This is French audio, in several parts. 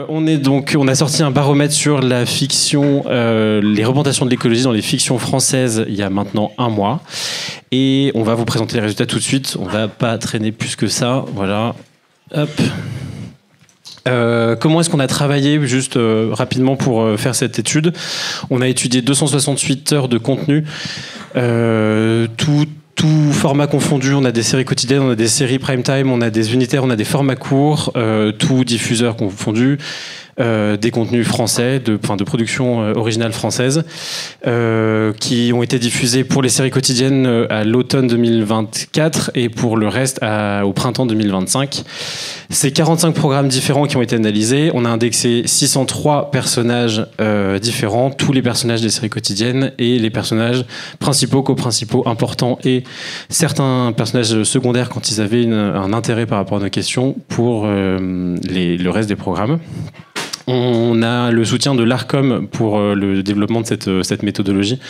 On a sorti un baromètre sur la fiction, les représentations de l'écologie dans les fictions françaises il y a maintenant un mois. Et on va vous présenter les résultats tout de suite. On va pas traîner plus que ça. Voilà. Hop. Comment est-ce qu'on a travaillé juste rapidement pour faire cette étude? On a étudié 268 heures de contenu, tout format confondu. On a des séries quotidiennes, on a des séries prime time, on a des unitaires, on a des formats courts, tout diffuseur confondu. Des contenus français, de production originale française, qui ont été diffusés pour les séries quotidiennes à l'automne 2024 et pour le reste au printemps 2025. C'est 45 programmes différents qui ont été analysés. On a indexé 603 personnages différents, tous les personnages des séries quotidiennes et les personnages principaux, co-principaux, importants et certains personnages secondaires quand ils avaient un intérêt par rapport à nos questions pour le reste des programmes. On a le soutien de l'ARCOM pour le développement de cette méthodologie.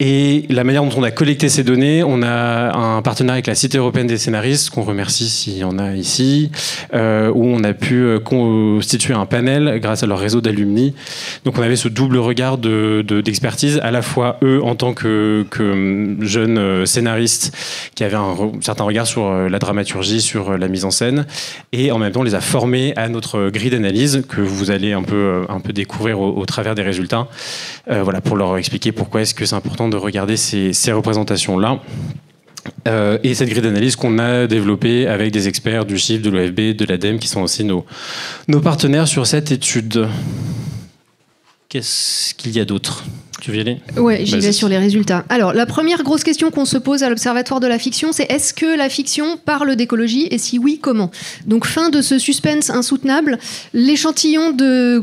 Et la manière dont on a collecté ces données, on a un partenariat avec la Cité européenne des scénaristes, qu'on remercie s'il y en a ici, où on a pu constituer un panel grâce à leur réseau d'alumni. Donc on avait ce double regard d'expertise, à la fois eux en tant que jeunes scénaristes qui avaient un certain regard sur la dramaturgie, sur la mise en scène, et en même temps on les a formés à notre grille d'analyse que vous allez un peu découvrir au travers des résultats, voilà, pour leur expliquer pourquoi est-ce que c'est important de regarder ces représentations-là. Et cette grille d'analyse qu'on a développée avec des experts du CHIF, de l'OFB, de l'ADEME, qui sont aussi nos partenaires sur cette étude. Qu'est-ce qu'il y a d'autre ? Tu veux y aller ? Ouais, j'y vais sur les résultats. Alors, la première grosse question qu'on se pose à l'Observatoire de la fiction, c'est est-ce que la fiction parle d'écologie et si oui, comment ? Donc, fin de ce suspense insoutenable, l'échantillon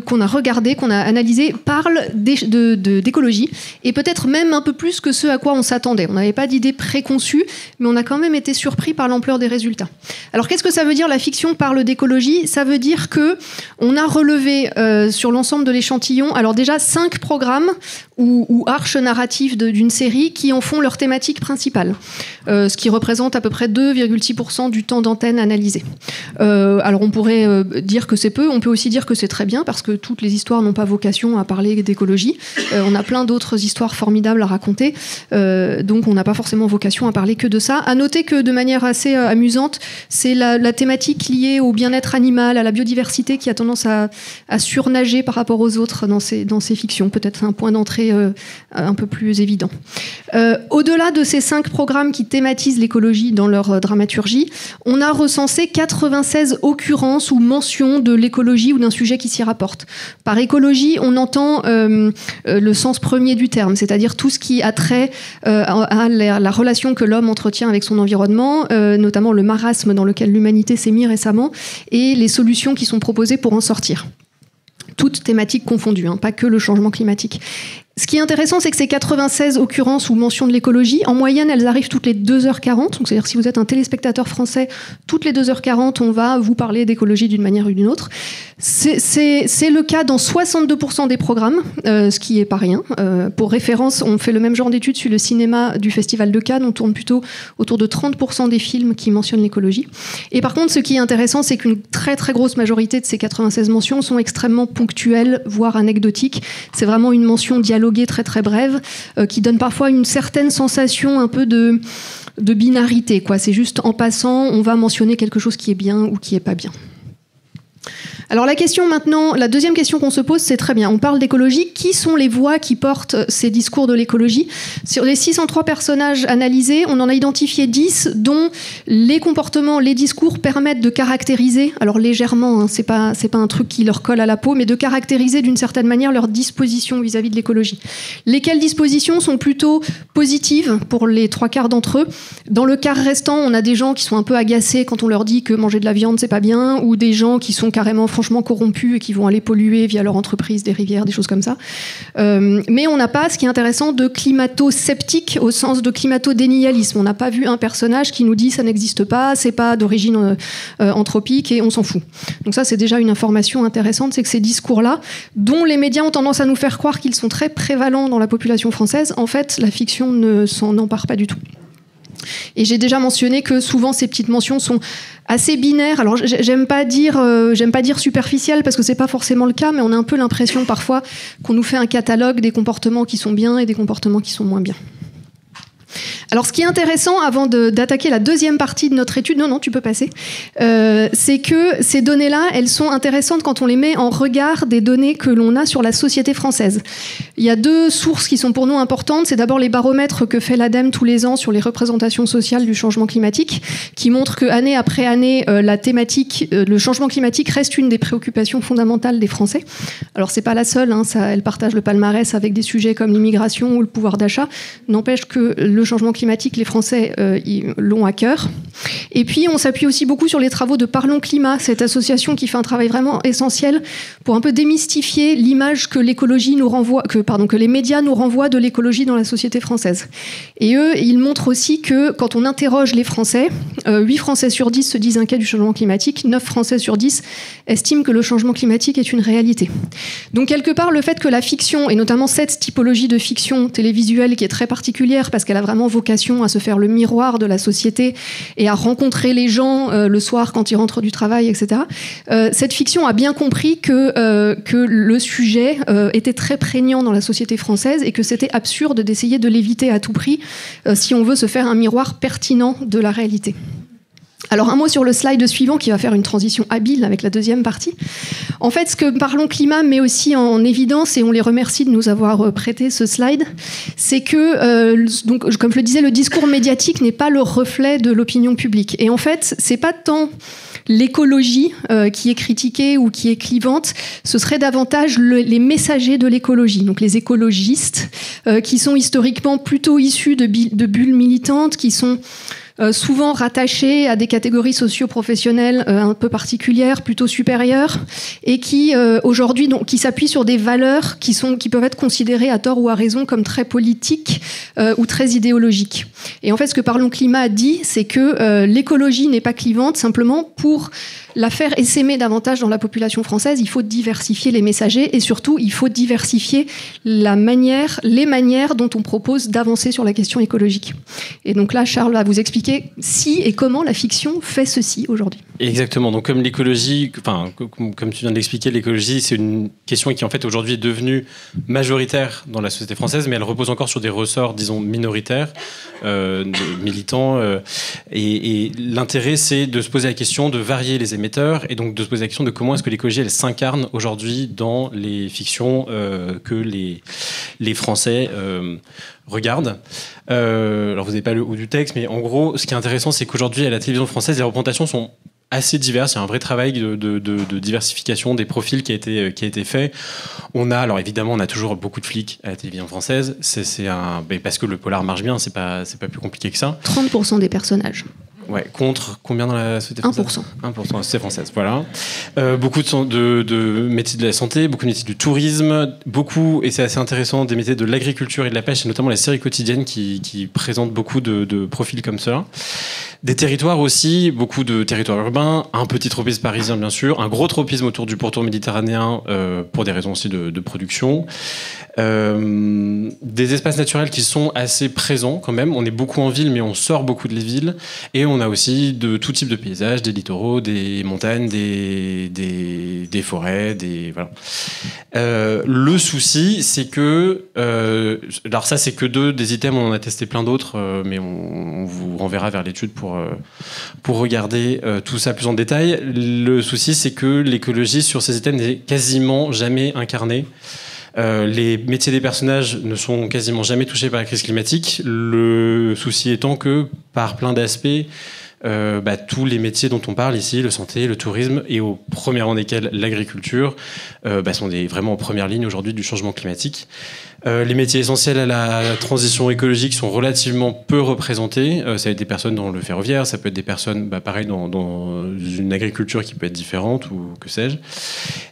qu'on a regardé, qu'on a analysé, parle d'écologie et peut-être même un peu plus que ce à quoi on s'attendait. On n'avait pas d'idée préconçue, mais on a quand même été surpris par l'ampleur des résultats. Alors, qu'est-ce que ça veut dire la fiction parle d'écologie ? Ça veut dire qu'on a relevé sur l'ensemble de l'échantillon, alors déjà 5 programmes ou arches narratives d'une série qui en font leur thématique principale, ce qui représente à peu près 2,6% du temps d'antenne analysé. Alors on pourrait dire que c'est peu, on peut aussi dire que c'est très bien, parce que toutes les histoires n'ont pas vocation à parler d'écologie. On a plein d'autres histoires formidables à raconter, donc on n'a pas forcément vocation à parler que de ça. À noter que de manière assez amusante, c'est la thématique liée au bien-être animal, à la biodiversité qui a tendance à surnager par rapport aux autres dans ces fictions. Peut-être un point d'entrée un peu plus évident. Au-delà de ces 5 programmes qui thématisent l'écologie dans leur dramaturgie, on a recensé 96 occurrences ou mentions de l'écologie ou d'un sujet qui s'y rapporte. Par écologie, on entend le sens premier du terme, c'est-à-dire tout ce qui a trait à la relation que l'homme entretient avec son environnement, notamment le marasme dans lequel l'humanité s'est mise récemment, et les solutions qui sont proposées pour en sortir. Toutes thématiques confondues, pas que le changement climatique. Ce qui est intéressant, c'est que ces 96 occurrences ou mentions de l'écologie, en moyenne, elles arrivent toutes les 2h40. Donc, c'est-à-dire si vous êtes un téléspectateur français, toutes les 2h40, on va vous parler d'écologie d'une manière ou d'une autre. C'est le cas dans 62% des programmes, ce qui n'est pas rien. Pour référence, on fait le même genre d'études sur le cinéma du Festival de Cannes. On tourne plutôt autour de 30% des films qui mentionnent l'écologie. Et par contre, ce qui est intéressant, c'est qu'une très très grosse majorité de ces 96 mentions sont extrêmement ponctuelles, voire anecdotiques. C'est vraiment une mention dialoguée très très brève, qui donne parfois une certaine sensation un peu de binarité, quoi. C'est juste en passant, on va mentionner quelque chose qui est bien ou qui est pas bien. Alors la question maintenant, la deuxième question qu'on se pose, c'est très bien, on parle d'écologie, qui sont les voix qui portent ces discours de l'écologie ? Sur les 603 personnages analysés, on en a identifié 10 dont les comportements, les discours permettent de caractériser, alors légèrement, c'est pas un truc qui leur colle à la peau, mais de caractériser d'une certaine manière leur disposition vis-à-vis de l'écologie. Lesquelles dispositions sont plutôt positives pour les 3/4 d'entre eux. Dans le quart restant, on a des gens qui sont un peu agacés quand on leur dit que manger de la viande c'est pas bien, ou des gens qui sont carrément franchement corrompus et qui vont aller polluer via leur entreprise des rivières, des choses comme ça. Mais on n'a pas, ce qui est intéressant, de climato-sceptique au sens de climato-dénialisme. On n'a pas vu un personnage qui nous dit ça n'existe pas, c'est pas d'origine anthropique et on s'en fout. Donc ça, c'est déjà une information intéressante, c'est que ces discours-là, dont les médias ont tendance à nous faire croire qu'ils sont très prévalents dans la population française, en fait, la fiction ne s'en empare pas du tout. Et j'ai déjà mentionné que souvent ces petites mentions sont assez binaires. Alors j'aime pas dire superficielles parce que c'est pas forcément le cas, mais on a un peu l'impression parfois qu'on nous fait un catalogue des comportements qui sont bien et des comportements qui sont moins bien. Alors, ce qui est intéressant, avant d'attaquer la deuxième partie de notre étude, non, tu peux passer, c'est que ces données-là, elles sont intéressantes quand on les met en regard des données que l'on a sur la société française. Il y a deux sources qui sont pour nous importantes. C'est d'abord les baromètres que fait l'ADEME tous les ans sur les représentations sociales du changement climatique, qui montrent que année après année, la thématique, le changement climatique reste une des préoccupations fondamentales des Français. Alors, c'est pas la seule, hein, elle partage le palmarès avec des sujets comme l'immigration ou le pouvoir d'achat. N'empêche que le changement climatique, les Français l'ont à cœur. Et puis, on s'appuie aussi beaucoup sur les travaux de Parlons Climat, cette association qui fait un travail vraiment essentiel pour un peu démystifier l'image que l'écologie nous renvoie, que les médias nous renvoient de l'écologie dans la société française. Et eux, ils montrent aussi que quand on interroge les Français, 8 Français sur 10 se disent inquiets du changement climatique, 9 Français sur 10 estiment que le changement climatique est une réalité. Donc, quelque part, le fait que la fiction, et notamment cette typologie de fiction télévisuelle qui est très particulière parce qu'elle a vraiment vocation à se faire le miroir de la société et à rencontrer les gens le soir quand ils rentrent du travail, etc. Cette fiction a bien compris que le sujet était très prégnant dans la société française et que c'était absurde d'essayer de l'éviter à tout prix si on veut se faire un miroir pertinent de la réalité. Alors un mot sur le slide suivant qui va faire une transition habile avec la deuxième partie. En fait, ce que Parlons Climat met aussi en évidence, et on les remercie de nous avoir prêté ce slide, c'est que, donc, comme je le disais, le discours médiatique n'est pas le reflet de l'opinion publique. Et en fait, c'est pas tant l'écologie qui est critiquée ou qui est clivante, ce serait davantage les messagers de l'écologie, donc les écologistes, qui sont historiquement plutôt issus de bulles militantes, qui sont souvent rattachés à des catégories socio-professionnelles un peu particulières, plutôt supérieures, et qui aujourd'hui qui s'appuient sur des valeurs qui peuvent être considérées à tort ou à raison comme très politiques ou très idéologiques. Et en fait, ce que Parlons Climat dit, c'est que l'écologie n'est pas clivante, simplement pour la faire essaimer davantage dans la population française, il faut diversifier les messagers et surtout, il faut diversifier les manières dont on propose d'avancer sur la question écologique. Et donc là, Charles va vous expliquer si et comment la fiction fait ceci aujourd'hui. Exactement. Donc comme l'écologie, comme tu viens de l'expliquer, l'écologie, c'est une question qui en fait aujourd'hui est devenue majoritaire dans la société française, mais elle repose encore sur des ressorts, disons, minoritaires, militants. Et l'intérêt, c'est de se poser la question de varier les émetteurs et donc de se poser la question de comment est-ce que l'écologie, elle s'incarne aujourd'hui dans les fictions que les Français regardent. Alors vous n'avez pas le haut du texte, mais en gros, ce qui est intéressant, c'est qu'aujourd'hui, à la télévision française, les représentations sont assez diverses. Il y a un vrai travail de diversification des profils qui a été fait. Alors évidemment, on a toujours beaucoup de flics à la télévision française. Parce que le polar marche bien, c'est pas plus compliqué que ça. 30% des personnages. Ouais, contre combien dans la société française ? 1%. 1% la société française, voilà. Beaucoup de métiers de la santé, beaucoup de métiers du tourisme, beaucoup, et c'est assez intéressant, des métiers de l'agriculture et de la pêche, et notamment les séries quotidiennes qui présentent beaucoup de profils comme ça. Des territoires aussi, beaucoup de territoires urbains, un petit tropisme parisien bien sûr, un gros tropisme autour du pourtour méditerranéen pour des raisons aussi de production. Des espaces naturels qui sont assez présents quand même. On est beaucoup en ville, mais on sort beaucoup de les villes. Et on a aussi de tout type de paysages, des littoraux, des montagnes, des forêts, voilà. Le souci, c'est que... alors ça, c'est que des items, on en a testé plein d'autres, mais on vous renverra vers l'étude pour regarder tout ça plus en détail. Le souci, c'est que l'écologie sur ces items n'est quasiment jamais incarnée. Les métiers des personnages ne sont quasiment jamais touchés par la crise climatique. Le souci étant que, par plein d'aspects, tous les métiers dont on parle ici, le santé, le tourisme, et au premier rang desquels l'agriculture, sont vraiment en première ligne aujourd'hui du changement climatique. Les métiers essentiels à la transition écologique sont relativement peu représentés. Ça va être des personnes dans le ferroviaire, ça peut être des personnes, pareil, dans une agriculture qui peut être différente, ou que sais-je.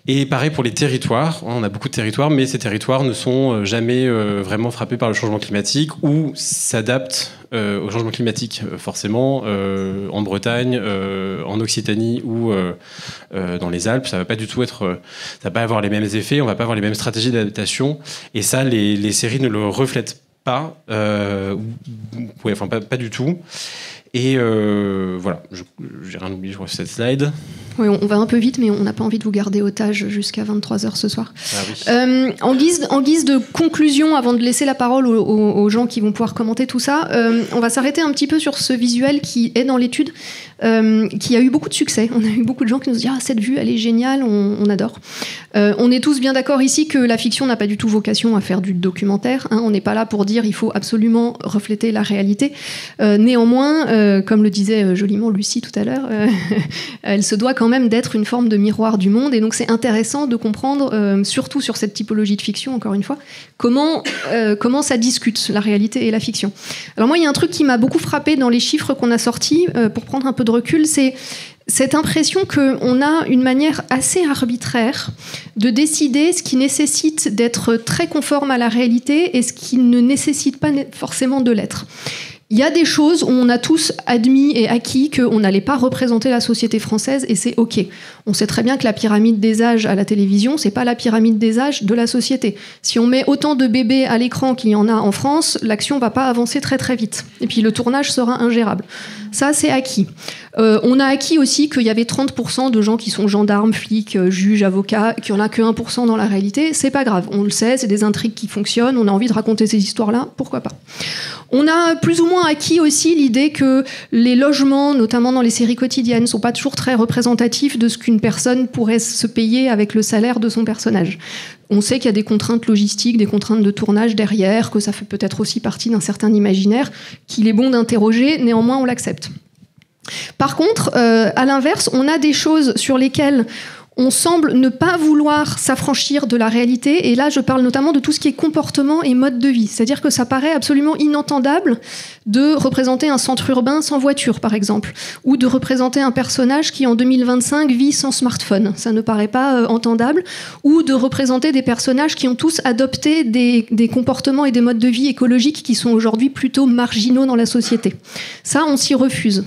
Et pareil pour les territoires. On a beaucoup de territoires, mais ces territoires ne sont jamais vraiment frappés par le changement climatique ou s'adaptent au changement climatique, forcément. En Bretagne, en Occitanie ou dans les Alpes, ça va pas du tout ça va pas avoir les mêmes effets, on va pas avoir les mêmes stratégies d'adaptation. Et ça, les séries ne le reflètent pas. Ouais, enfin, pas du tout. Et voilà, j'ai rien oublié sur cette slide. Oui, on va un peu vite, mais on n'a pas envie de vous garder otage jusqu'à 23h ce soir. Ah oui. En guise de conclusion, avant de laisser la parole aux gens qui vont pouvoir commenter tout ça, on va s'arrêter un petit peu sur ce visuel qui est dans l'étude, qui a eu beaucoup de succès. On a eu beaucoup de gens qui nous disent « Ah, cette vue, elle est géniale, on adore ». On est tous bien d'accord ici que la fiction n'a pas du tout vocation à faire du documentaire. Hein, on n'est pas là pour dire il faut absolument refléter la réalité. Néanmoins, comme le disait joliment Lucie tout à l'heure, elle se doit quand même d'être une forme de miroir du monde. Et donc c'est intéressant de comprendre, surtout sur cette typologie de fiction, encore une fois, comment ça discute, la réalité et la fiction. Alors moi, il y a un truc qui m'a beaucoup frappé dans les chiffres qu'on a sortis, pour prendre un peu de recul, c'est cette impression qu'on a une manière assez arbitraire de décider ce qui nécessite d'être très conforme à la réalité et ce qui ne nécessite pas forcément de l'être. Il y a des choses où on a tous admis et acquis qu'on n'allait pas représenter la société française et c'est OK. On sait très bien que la pyramide des âges à la télévision, c'est pas la pyramide des âges de la société. Si on met autant de bébés à l'écran qu'il y en a en France, l'action va pas avancer très très vite. Et puis le tournage sera ingérable. Ça, c'est acquis. On a acquis aussi qu'il y avait 30% de gens qui sont gendarmes, flics, juges, avocats, qu'il n'y en a que 1% dans la réalité. C'est pas grave, on le sait, c'est des intrigues qui fonctionnent, on a envie de raconter ces histoires-là, pourquoi pas. On a plus ou moins acquis aussi l'idée que les logements, notamment dans les séries quotidiennes, sont pas toujours très représentatifs de ce qu'une personne pourrait se payer avec le salaire de son personnage. On sait qu'il y a des contraintes logistiques, des contraintes de tournage derrière, que ça fait peut-être aussi partie d'un certain imaginaire qu'il est bon d'interroger, néanmoins on l'accepte. Par contre, à l'inverse, on a des choses sur lesquelles on semble ne pas vouloir s'affranchir de la réalité, et là je parle notamment de tout ce qui est comportement et mode de vie. C'est-à-dire que ça paraît absolument inentendable de représenter un centre urbain sans voiture, par exemple, ou de représenter un personnage qui en 2025 vit sans smartphone. Ça ne paraît pas entendable, ou de représenter des personnages qui ont tous adopté des comportements et des modes de vie écologiques qui sont aujourd'hui plutôt marginaux dans la société. Ça, on s'y refuse.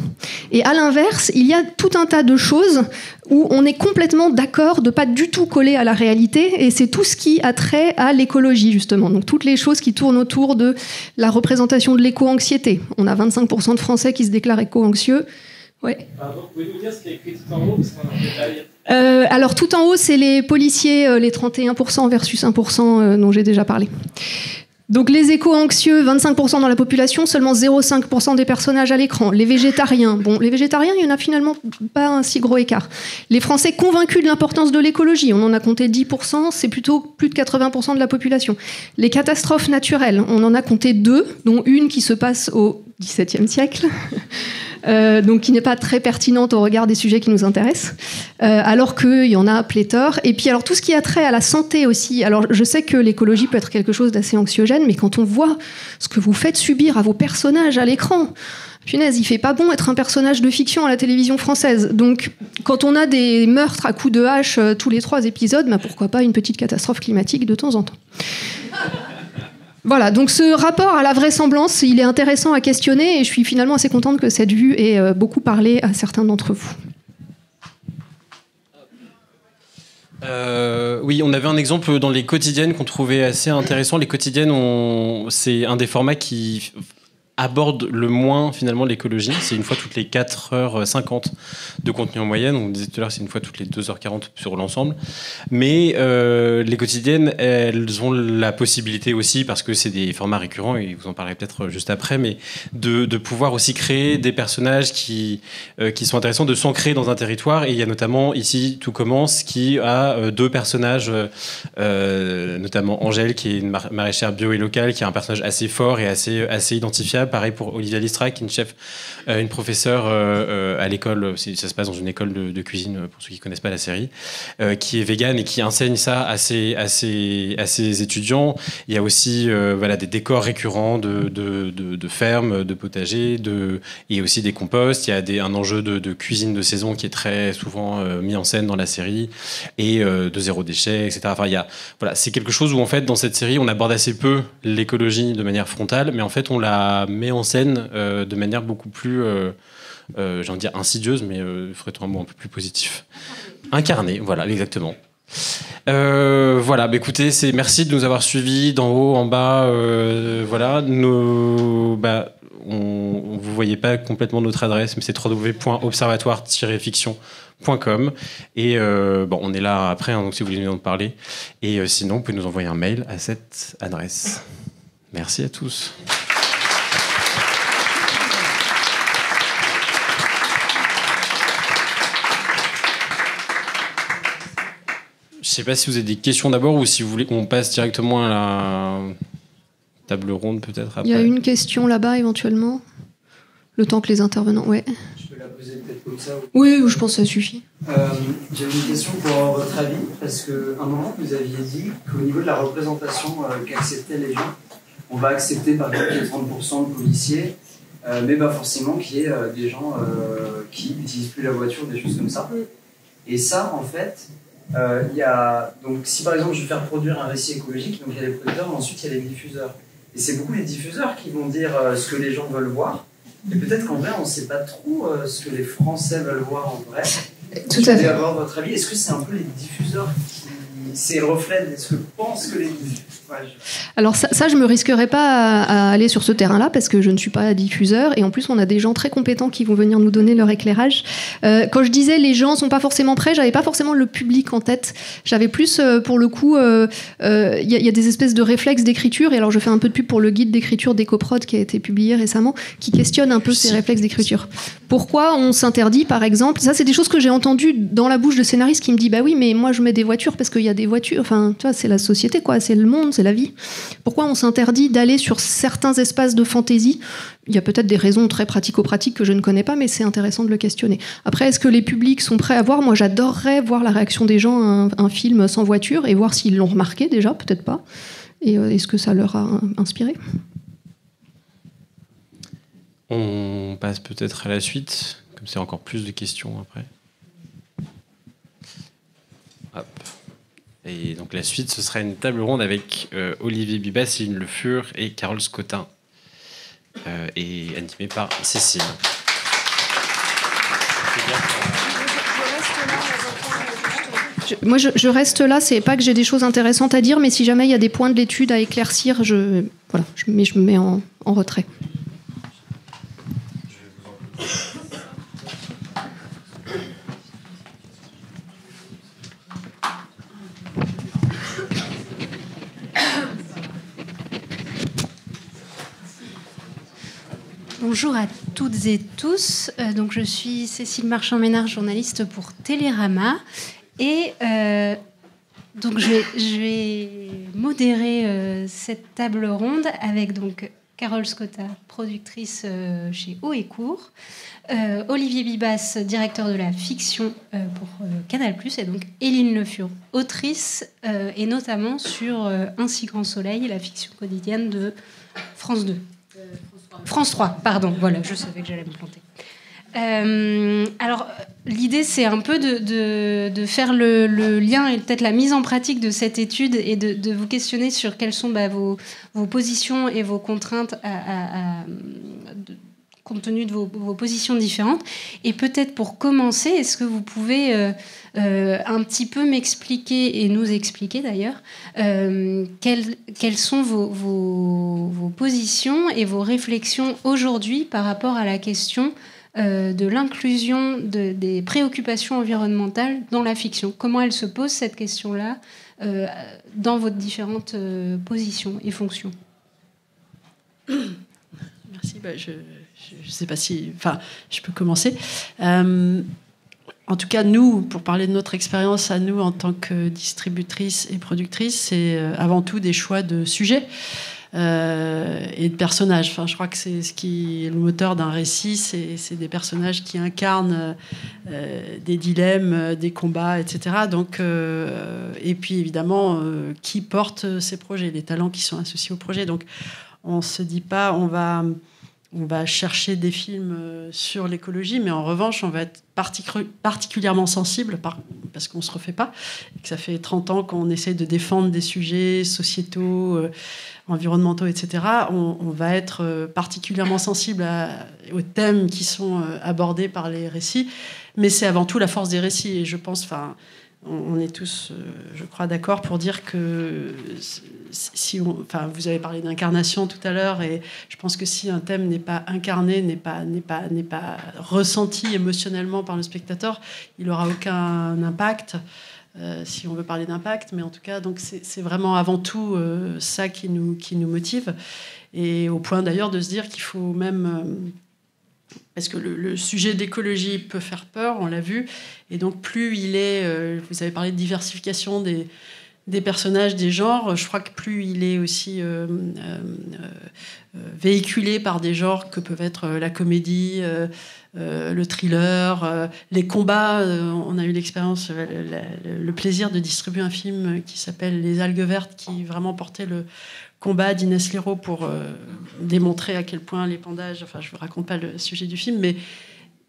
Et à l'inverse, il y a tout un tas de choses où on est complètement d'accord de pas du tout coller à la réalité, et c'est tout ce qui a trait à l'écologie, justement. Donc toutes les choses qui tournent autour de la représentation de l'éco-anxiété. On a 25% de Français qui se déclarent éco-anxieux. Ouais. Pardon, pouvez-vous dire ce qui est écrit tout en haut, parce qu'on n'en peut pas lire. Alors tout en haut, c'est les policiers, les 31% versus 1% dont j'ai déjà parlé. Donc les éco-anxieux, 25% dans la population, seulement 0,5% des personnages à l'écran. Les végétariens, bon, les végétariens, il n'y en a finalement pas un si gros écart. Les Français convaincus de l'importance de l'écologie, on en a compté 10%, c'est plutôt plus de 80% de la population. Les catastrophes naturelles, on en a compté 2, dont une qui se passe au XVIIe siècle. Donc qui n'est pas très pertinente au regard des sujets qui nous intéressent, alors qu'il y en a pléthore. Et puis alors tout ce qui a trait à la santé aussi, alors je sais que l'écologie peut être quelque chose d'assez anxiogène, mais quand on voit ce que vous faites subir à vos personnages à l'écran, punaise, il fait pas bon être un personnage de fiction à la télévision française. Donc quand on a des meurtres à coups de hache tous les 3 épisodes, bah, pourquoi pas une petite catastrophe climatique de temps en temps. Voilà, donc ce rapport à la vraisemblance, il est intéressant à questionner, et je suis finalement assez contente que cette vue ait beaucoup parlé à certains d'entre vous. Oui, on avait un exemple dans les quotidiennes qu'on trouvait assez intéressant. Les quotidiennes, c'est un des formats qui aborde le moins finalement l'écologie. C'est une fois toutes les 4h50 de contenu en moyenne. On disait tout à l'heure, c'est une fois toutes les 2h40 sur l'ensemble. Mais les quotidiennes, elles ont la possibilité aussi, parce que c'est des formats récurrents, et vous en parlerez peut-être juste après, mais de pouvoir aussi créer des personnages qui sont intéressants, de s'ancrer dans un territoire. Et il y a notamment ici Tout commence, qui a 2 personnages, notamment Angèle, qui est une maraîchère bio et locale, qui a un personnage assez fort et assez identifiable. Pareil pour Olivia Listrac, qui est une chef, une professeure à l'école, ça se passe dans une école de cuisine, pour ceux qui ne connaissent pas la série, qui est végane et qui enseigne ça à ses étudiants. Il y a aussi voilà, des décors récurrents de fermes, de potagers, et aussi des composts. Il y a un enjeu de cuisine de saison qui est très souvent mis en scène dans la série, et de zéro déchet, etc. Enfin, voilà, c'est quelque chose où, en fait, dans cette série, on aborde assez peu l'écologie de manière frontale, mais en fait, on la met en scène de manière beaucoup plus, j'ai envie de dire insidieuse, mais ferait un mot un peu plus positif. Incarné, voilà, exactement. Voilà, écoutez, merci de nous avoir suivis d'en haut, en bas. Voilà, vous voyez pas complètement notre adresse, mais c'est www.observatoire-fiction.com. Et on est là après, donc si vous voulez nous en parler. Et sinon, vous pouvez nous envoyer un mail à cette adresse. Merci à tous. Je ne sais pas si vous avez des questions d'abord ou si vous voulez qu'on passe directement à la table ronde peut-être après. Il y a une question là-bas éventuellement. Le temps que les intervenants... Ouais. Je peux la poser peut-être comme ça. Oui, je pense que ça suffit. J'avais une question pour avoir votre avis, parce qu'à un moment vous aviez dit qu'au niveau de la représentation qu'acceptaient les gens, on va accepter par exemple les 30% de policiers, mais pas forcément qu'il y ait des gens qui n'utilisent plus la voiture, des choses comme ça. Et ça, en fait... donc, si par exemple je veux faire produire un récit écologique, donc il y a les producteurs, mais ensuite il y a les diffuseurs. Et c'est beaucoup les diffuseurs qui vont dire ce que les gens veulent voir. Et peut-être qu'en vrai, on ne sait pas trop ce que les Français veulent voir en vrai. Tout à fait. Avoir votre avis, est-ce que c'est un peu les diffuseurs qui... C'est le reflet de ce que pensent que les diffuseurs... Alors ça, je me risquerais pas à aller sur ce terrain-là parce que je ne suis pas diffuseur et en plus on a des gens très compétents qui vont venir nous donner leur éclairage. Quand je disais les gens sont pas forcément prêts, j'avais pas forcément le public en tête. J'avais plus pour le coup, y a des espèces de réflexes d'écriture et alors je fais un peu de pub pour le guide d'écriture d'EcoProd qui a été publié récemment, qui questionne un peu ces réflexes d'écriture. Pourquoi on s'interdit par exemple, ça c'est des choses que j'ai entendues dans la bouche de scénaristes qui me dit bah oui mais moi je mets des voitures parce qu'il y a des voitures, enfin tu vois c'est la société quoi, c'est le monde, c'est la vie. Pourquoi on s'interdit d'aller sur certains espaces de fantaisie ? Il y a peut-être des raisons très pratico-pratiques que je ne connais pas, mais c'est intéressant de le questionner. Après, est-ce que les publics sont prêts à voir ? Moi, j'adorerais voir la réaction des gens à un film sans voiture et voir s'ils l'ont remarqué déjà, peut-être pas. Et est-ce que ça leur a inspiré ? On passe peut-être à la suite, comme c'est encore plus de questions après. Hop. Et donc la suite, ce sera une table ronde avec Olivier Bibas, Céline Le Fur et Carole Scottin, et animée par Cécile. Moi, je reste là. C'est pas que j'ai des choses intéressantes à dire, mais si jamais il y a des points de l'étude à éclaircir, je me mets en retrait. Bonjour à toutes et tous. Donc je suis Cécile Marchand-Ménard, journaliste pour Télérama. Et donc je vais modérer cette table ronde avec donc Carole Scottin, productrice chez Haut et Court, Olivier Bibas, directeur de la fiction pour Canal+, et donc Éline Le Fur, autrice, et notamment sur Un si grand soleil, la fiction quotidienne de France 2. France 3, pardon, voilà, je savais que j'allais me planter. Alors, l'idée, c'est un peu de faire le lien et peut-être la mise en pratique de cette étude et de vous questionner sur quelles sont vos positions et vos contraintes compte tenu de vos positions différentes. Et peut-être pour commencer, est-ce que vous pouvez un petit peu m'expliquer, et nous expliquer d'ailleurs, quelles sont vos positions et vos réflexions aujourd'hui par rapport à la question de l'inclusion des préoccupations environnementales dans la fiction. Comment elle se pose, cette question-là, dans vos différentes positions et fonctions ? Merci. Je ne sais pas si... Enfin, je peux commencer. En tout cas, nous, pour parler de notre expérience à nous en tant que distributrice et productrice, c'est avant tout des choix de sujets et de personnages. Enfin, je crois que c'est ce qui est le moteur d'un récit, c'est des personnages qui incarnent des dilemmes, des combats, etc. Donc, et puis évidemment, qui porte ces projets, les talents qui sont associés au projet. Donc, on ne se dit pas, on va chercher des films sur l'écologie, mais en revanche, on va être particulièrement sensible, parce qu'on ne se refait pas, et que ça fait 30 ans qu'on essaye de défendre des sujets sociétaux, environnementaux, etc. On va être particulièrement sensible aux thèmes qui sont abordés par les récits, mais c'est avant tout la force des récits. Et je pense, on est tous, je crois, d'accord pour dire que vous avez parlé d'incarnation tout à l'heure, et je pense que si un thème n'est pas incarné, n'est pas ressenti émotionnellement par le spectateur, il n'aura aucun impact. Si on veut parler d'impact, mais en tout cas, donc c'est vraiment avant tout ça qui nous motive, et au point d'ailleurs de se dire qu'il faut même parce que le sujet d'écologie peut faire peur, on l'a vu, et donc plus il est, vous avez parlé de diversification des personnages, des genres, je crois que plus il est aussi véhiculé par des genres que peuvent être la comédie, le thriller, les combats. On a eu l'expérience, le plaisir de distribuer un film qui s'appelle Les algues vertes, qui vraiment portait le combat d'Inès Liraud pour démontrer à quel point l'épandage... Enfin, je ne vous raconte pas le sujet du film, mais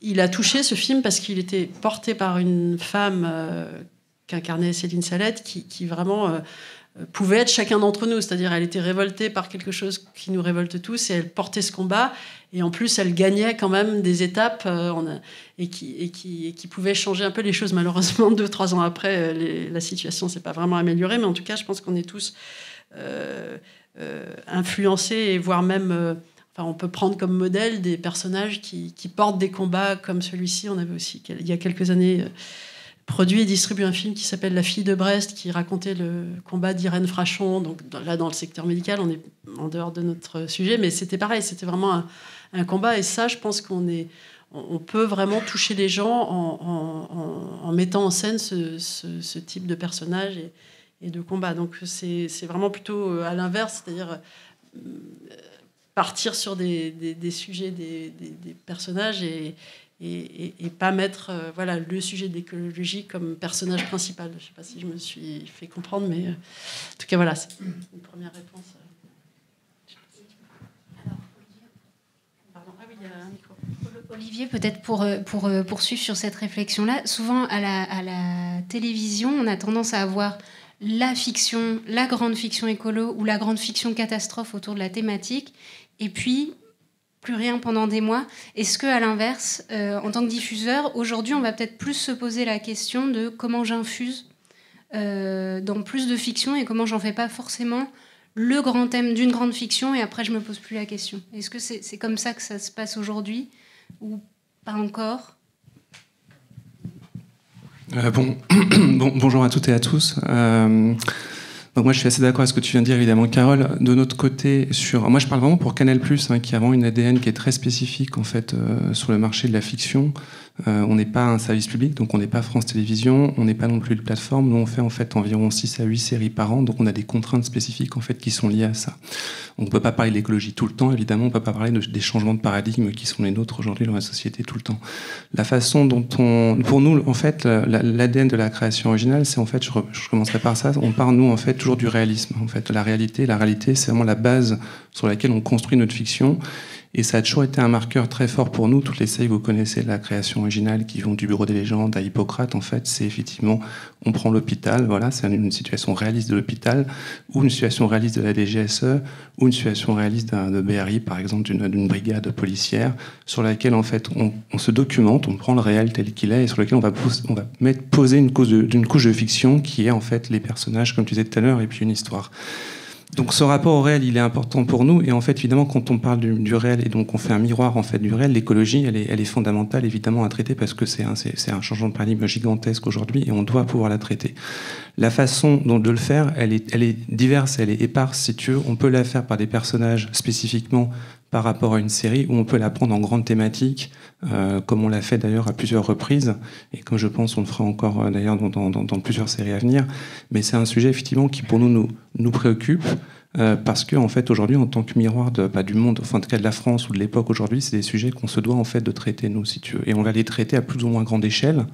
il a touché ce film parce qu'il était porté par une femme qu'incarnait Céline Salette, qui vraiment pouvait être chacun d'entre nous. C'est-à-dire, elle était révoltée par quelque chose qui nous révolte tous, et elle portait ce combat. Et en plus, elle gagnait quand même des étapes et qui pouvait changer un peu les choses. Malheureusement, 2-3 ans après, la situation ne s'est pas vraiment améliorée. Mais en tout cas, je pense qu'on est tous influencés, et voire même... on peut prendre comme modèle des personnages qui portent des combats comme celui-ci. On avait aussi, il y a quelques années, produit et distribué un film qui s'appelle La fille de Brest, qui racontait le combat d'Irène Frachon. Donc là, dans le secteur médical, on est en dehors de notre sujet, mais c'était pareil, c'était vraiment un combat. Et ça, je pense on peut vraiment toucher les gens en mettant en scène ce type de personnage et de combat. Donc c'est vraiment plutôt à l'inverse, c'est-à-dire partir sur des sujets, des personnages, et pas mettre le sujet de l'écologie comme personnage principal. Je ne sais pas si je me suis fait comprendre, mais en tout cas, voilà, c'est une première réponse. Pardon. Ah oui, il y a un micro. Olivier, peut-être pour poursuivre sur cette réflexion-là, souvent à la télévision, on a tendance à avoir la fiction, la grande fiction écolo ou la grande fiction catastrophe autour de la thématique, et puis plus rien pendant des mois. Est-ce qu'à l'inverse, en tant que diffuseur, aujourd'hui, on va peut-être plus se poser la question de comment j'infuse dans plus de fiction, et comment j'en fais pas forcément le grand thème d'une grande fiction, et après je me pose plus la question. Est-ce que c'est comme ça que ça se passe aujourd'hui, ou pas encore ? Bonjour à toutes et à tous. Donc moi, je suis assez d'accord avec ce que tu viens de dire, évidemment, Carole. De notre côté, moi, je parle vraiment pour Canal+, qui a vraiment une ADN qui est très spécifique, en fait, sur le marché de la fiction. On n'est pas un service public, donc on n'est pas France Télévisions, on n'est pas non plus une plateforme. Nous, on fait en fait environ 6 à 8 séries par an, donc on a des contraintes spécifiques en fait qui sont liées à ça. On ne peut pas parler de l'écologie tout le temps, évidemment, on ne peut pas parler des changements de paradigme qui sont les nôtres aujourd'hui dans la société tout le temps. La façon dont pour nous, en fait, l'ADN de la création originale, c'est en fait, je commencerai par ça, on part, nous, en fait, toujours du réalisme. En fait, la réalité, c'est vraiment la base sur laquelle on construit notre fiction. Et ça a toujours été un marqueur très fort pour nous. Toutes les séries, vous connaissez la création originale qui vont du Bureau des légendes à Hippocrate. En fait, c'est effectivement, on prend l'hôpital, voilà, c'est une situation réaliste de l'hôpital, ou une situation réaliste de la DGSE, ou une situation réaliste de BRI, par exemple, d'une brigade policière, sur laquelle, en fait, on se documente, on prend le réel tel qu'il est, et sur lequel on va poser une couche de fiction qui est, en fait, les personnages, comme tu disais tout à l'heure, et puis une histoire. Donc ce rapport au réel, il est important pour nous, et en fait, évidemment, quand on parle du réel, et donc on fait un miroir en fait du réel, l'écologie, elle est fondamentale évidemment à traiter, parce que c'est un changement de paradigme gigantesque aujourd'hui, et on doit pouvoir la traiter. La façon de le faire, elle est diverse, elle est éparse, si tu veux. On peut la faire par des personnages spécifiquement par rapport à une série, ou on peut la prendre en grande thématique, comme on l'a fait d'ailleurs à plusieurs reprises, et comme je pense on le fera encore d'ailleurs dans plusieurs séries à venir. Mais c'est un sujet effectivement qui pour nous préoccupe, parce que en fait aujourd'hui, en tant que miroir du monde, enfin en tout cas de la France ou de l'époque aujourd'hui, c'est des sujets qu'on se doit en fait de traiter nous, si tu veux, et on va les traiter à plus ou moins grande échelle.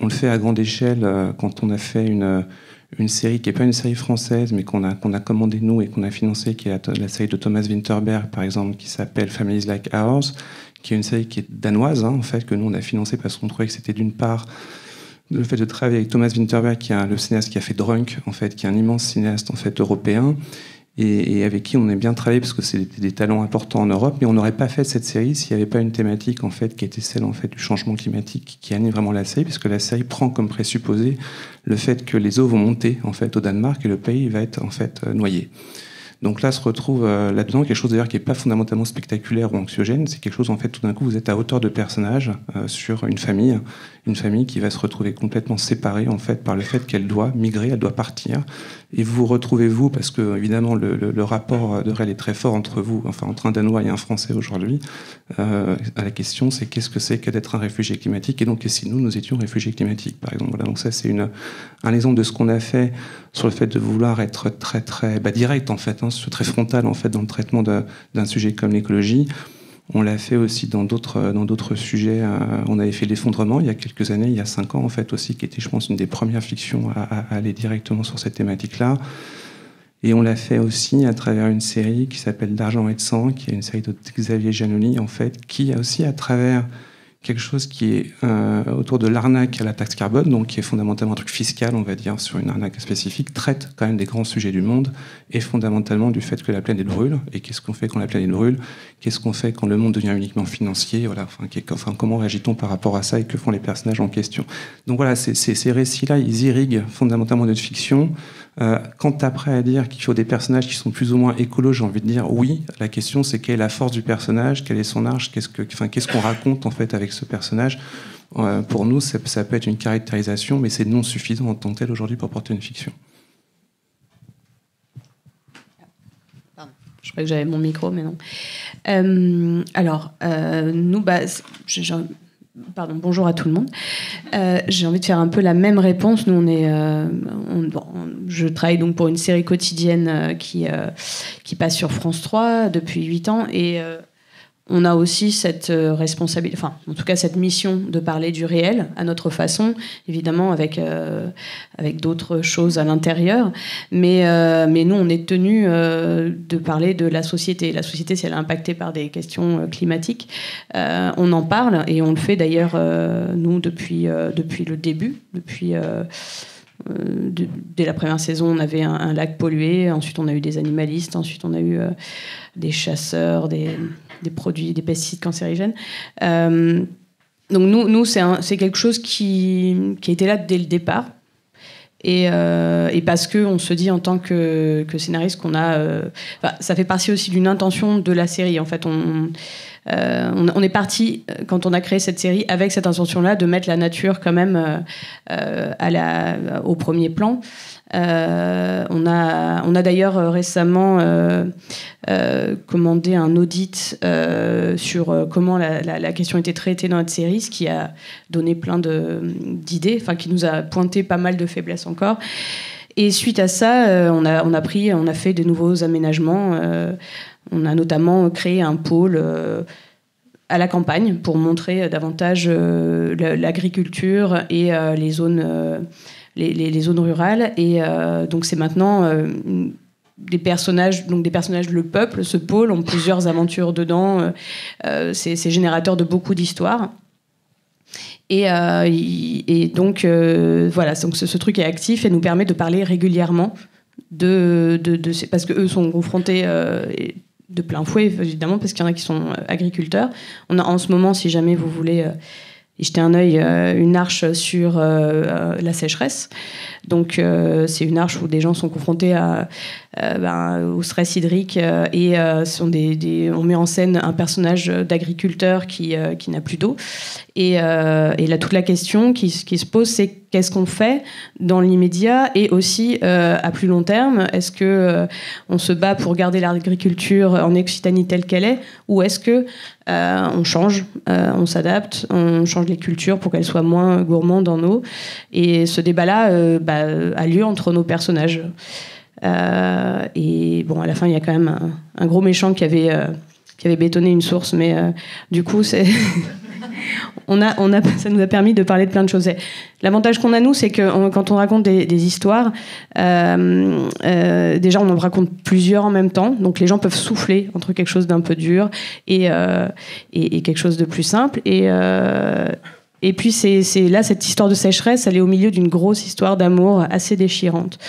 On le fait à grande échelle quand on a fait une série qui n'est pas une série française, mais qu'on a commandé nous et qu'on a financé, qui est la série de Thomas Winterberg, par exemple, qui s'appelle Families Like Ours, qui est une série qui est danoise, en fait, que nous on a financé parce qu'on trouvait que c'était d'une part le fait de travailler avec Thomas Winterberg, qui est le cinéaste qui a fait Drunk, en fait, qui est un immense cinéaste en fait européen, et avec qui on aime bien travailler parce que c'est des talents importants en Europe, mais on n'aurait pas fait cette série s'il n'y avait pas une thématique en fait qui était celle en fait du changement climatique qui anime vraiment la série, puisque la série prend comme présupposé le fait que les eaux vont monter en fait au Danemark et le pays va être en fait noyé. Donc là se retrouve là-dedans quelque chose d'ailleurs qui n'est pas fondamentalement spectaculaire ou anxiogène, c'est quelque chose en fait tout d'un coup vous êtes à hauteur de personnage sur une famille qui va se retrouver complètement séparée en fait par le fait qu'elle doit migrer, elle doit partir, et vous retrouvez vous parce que évidemment le rapport de réel est très fort entre vous, enfin entre un Danois et un Français aujourd'hui. À la question c'est qu'est-ce que c'est que d'être un réfugié climatique, et donc et si nous étions réfugiés climatiques par exemple. Voilà, donc ça c'est un exemple de ce qu'on a fait sur le fait de vouloir être très très direct en fait, très frontal en fait dans le traitement d'un sujet comme l'écologie. On l'a fait aussi dans d'autres sujets. On avait fait l'effondrement il y a quelques années, il y a 5 ans en fait aussi, qui était je pense une des premières fictions à aller directement sur cette thématique-là. Et on l'a fait aussi à travers une série qui s'appelle D'argent et de sang, qui est une série de Xavier Giannoli en fait, qui a aussi à travers quelque chose qui est autour de l'arnaque à la taxe carbone, donc qui est fondamentalement un truc fiscal, on va dire, sur une arnaque spécifique, traite quand même des grands sujets du monde, et fondamentalement du fait que la planète brûle, et qu'est-ce qu'on fait quand la planète brûle, qu'est-ce qu'on fait quand le monde devient uniquement financier, voilà, comment réagit-on par rapport à ça, et que font les personnages en question. Donc voilà, ces récits-là, ils irriguent fondamentalement notre fiction. Quant après à dire qu'il faut des personnages qui sont plus ou moins écolos, j'ai envie de dire oui. La question c'est quelle est la force du personnage, quel est son arche, qu'est-ce qu'on raconte en fait avec ce personnage. Pour nous, ça peut être une caractérisation, mais c'est non suffisant en tant que tel aujourd'hui pour porter une fiction. Pardon. Je croyais que j'avais mon micro, mais non. Nous, pardon, bonjour à tout le monde. J'ai envie de faire un peu la même réponse. Nous, je travaille donc pour une série quotidienne qui passe sur France 3 depuis 8 ans, et on a aussi cette responsabilité, enfin, en tout cas cette mission de parler du réel à notre façon, évidemment avec d'autres choses à l'intérieur, mais nous on est tenus de parler de la société. La société, si elle est impactée par des questions climatiques, on en parle, et on le fait d'ailleurs nous depuis le début, dès la première saison, on avait un lac pollué, ensuite on a eu des animalistes, ensuite on a eu des chasseurs, des produits, des pesticides cancérigènes. Donc nous c'est quelque chose qui a été là dès le départ, et parce qu'on se dit en tant que scénariste qu'on a... ça fait partie aussi d'une intention de la série. En fait, on est parti, quand on a créé cette série, avec cette intention-là de mettre la nature quand même au premier plan. On a d'ailleurs récemment commandé un audit sur comment la question était traitée dans notre série, ce qui a donné plein d'idées, enfin qui nous a pointé pas mal de faiblesses encore. Et suite à ça, on a fait de nouveaux aménagements. On a notamment créé un pôle à la campagne pour montrer davantage l'agriculture et les zones rurales. Et donc c'est maintenant des personnages, le peuple, ce pôle, ont plusieurs aventures dedans. C'est générateur de beaucoup d'histoires. Et donc voilà, donc ce truc est actif et nous permet de parler régulièrement parce que eux sont confrontés de plein fouet, évidemment, parce qu'il y en a qui sont agriculteurs. On a en ce moment, si jamais vous voulez y jeter un œil, une arche sur la sécheresse. Donc c'est une arche où des gens sont confrontés au stress hydrique, et on met en scène un personnage d'agriculteur qui n'a plus d'eau. Et là, toute la question qui se pose, c'est qu'est-ce qu'on fait dans l'immédiat et aussi à plus long terme? Est-ce que on se bat pour garder l'agriculture en Occitanie telle qu'elle est, ou est-ce que on change, on s'adapte, on change les cultures pour qu'elles soient moins gourmandes en eau? Et ce débat-là a lieu entre nos personnages. Et bon, à la fin, il y a quand même un gros méchant qui avait bétonné une source, mais du coup, c'est ça nous a permis de parler de plein de choses. L'avantage qu'on a, nous, c'est que quand on raconte des histoires, déjà, on en raconte plusieurs en même temps, donc les gens peuvent souffler entre quelque chose d'un peu dur et quelque chose de plus simple. Et puis là, cette histoire de sécheresse, elle est au milieu d'une grosse histoire d'amour assez déchirante.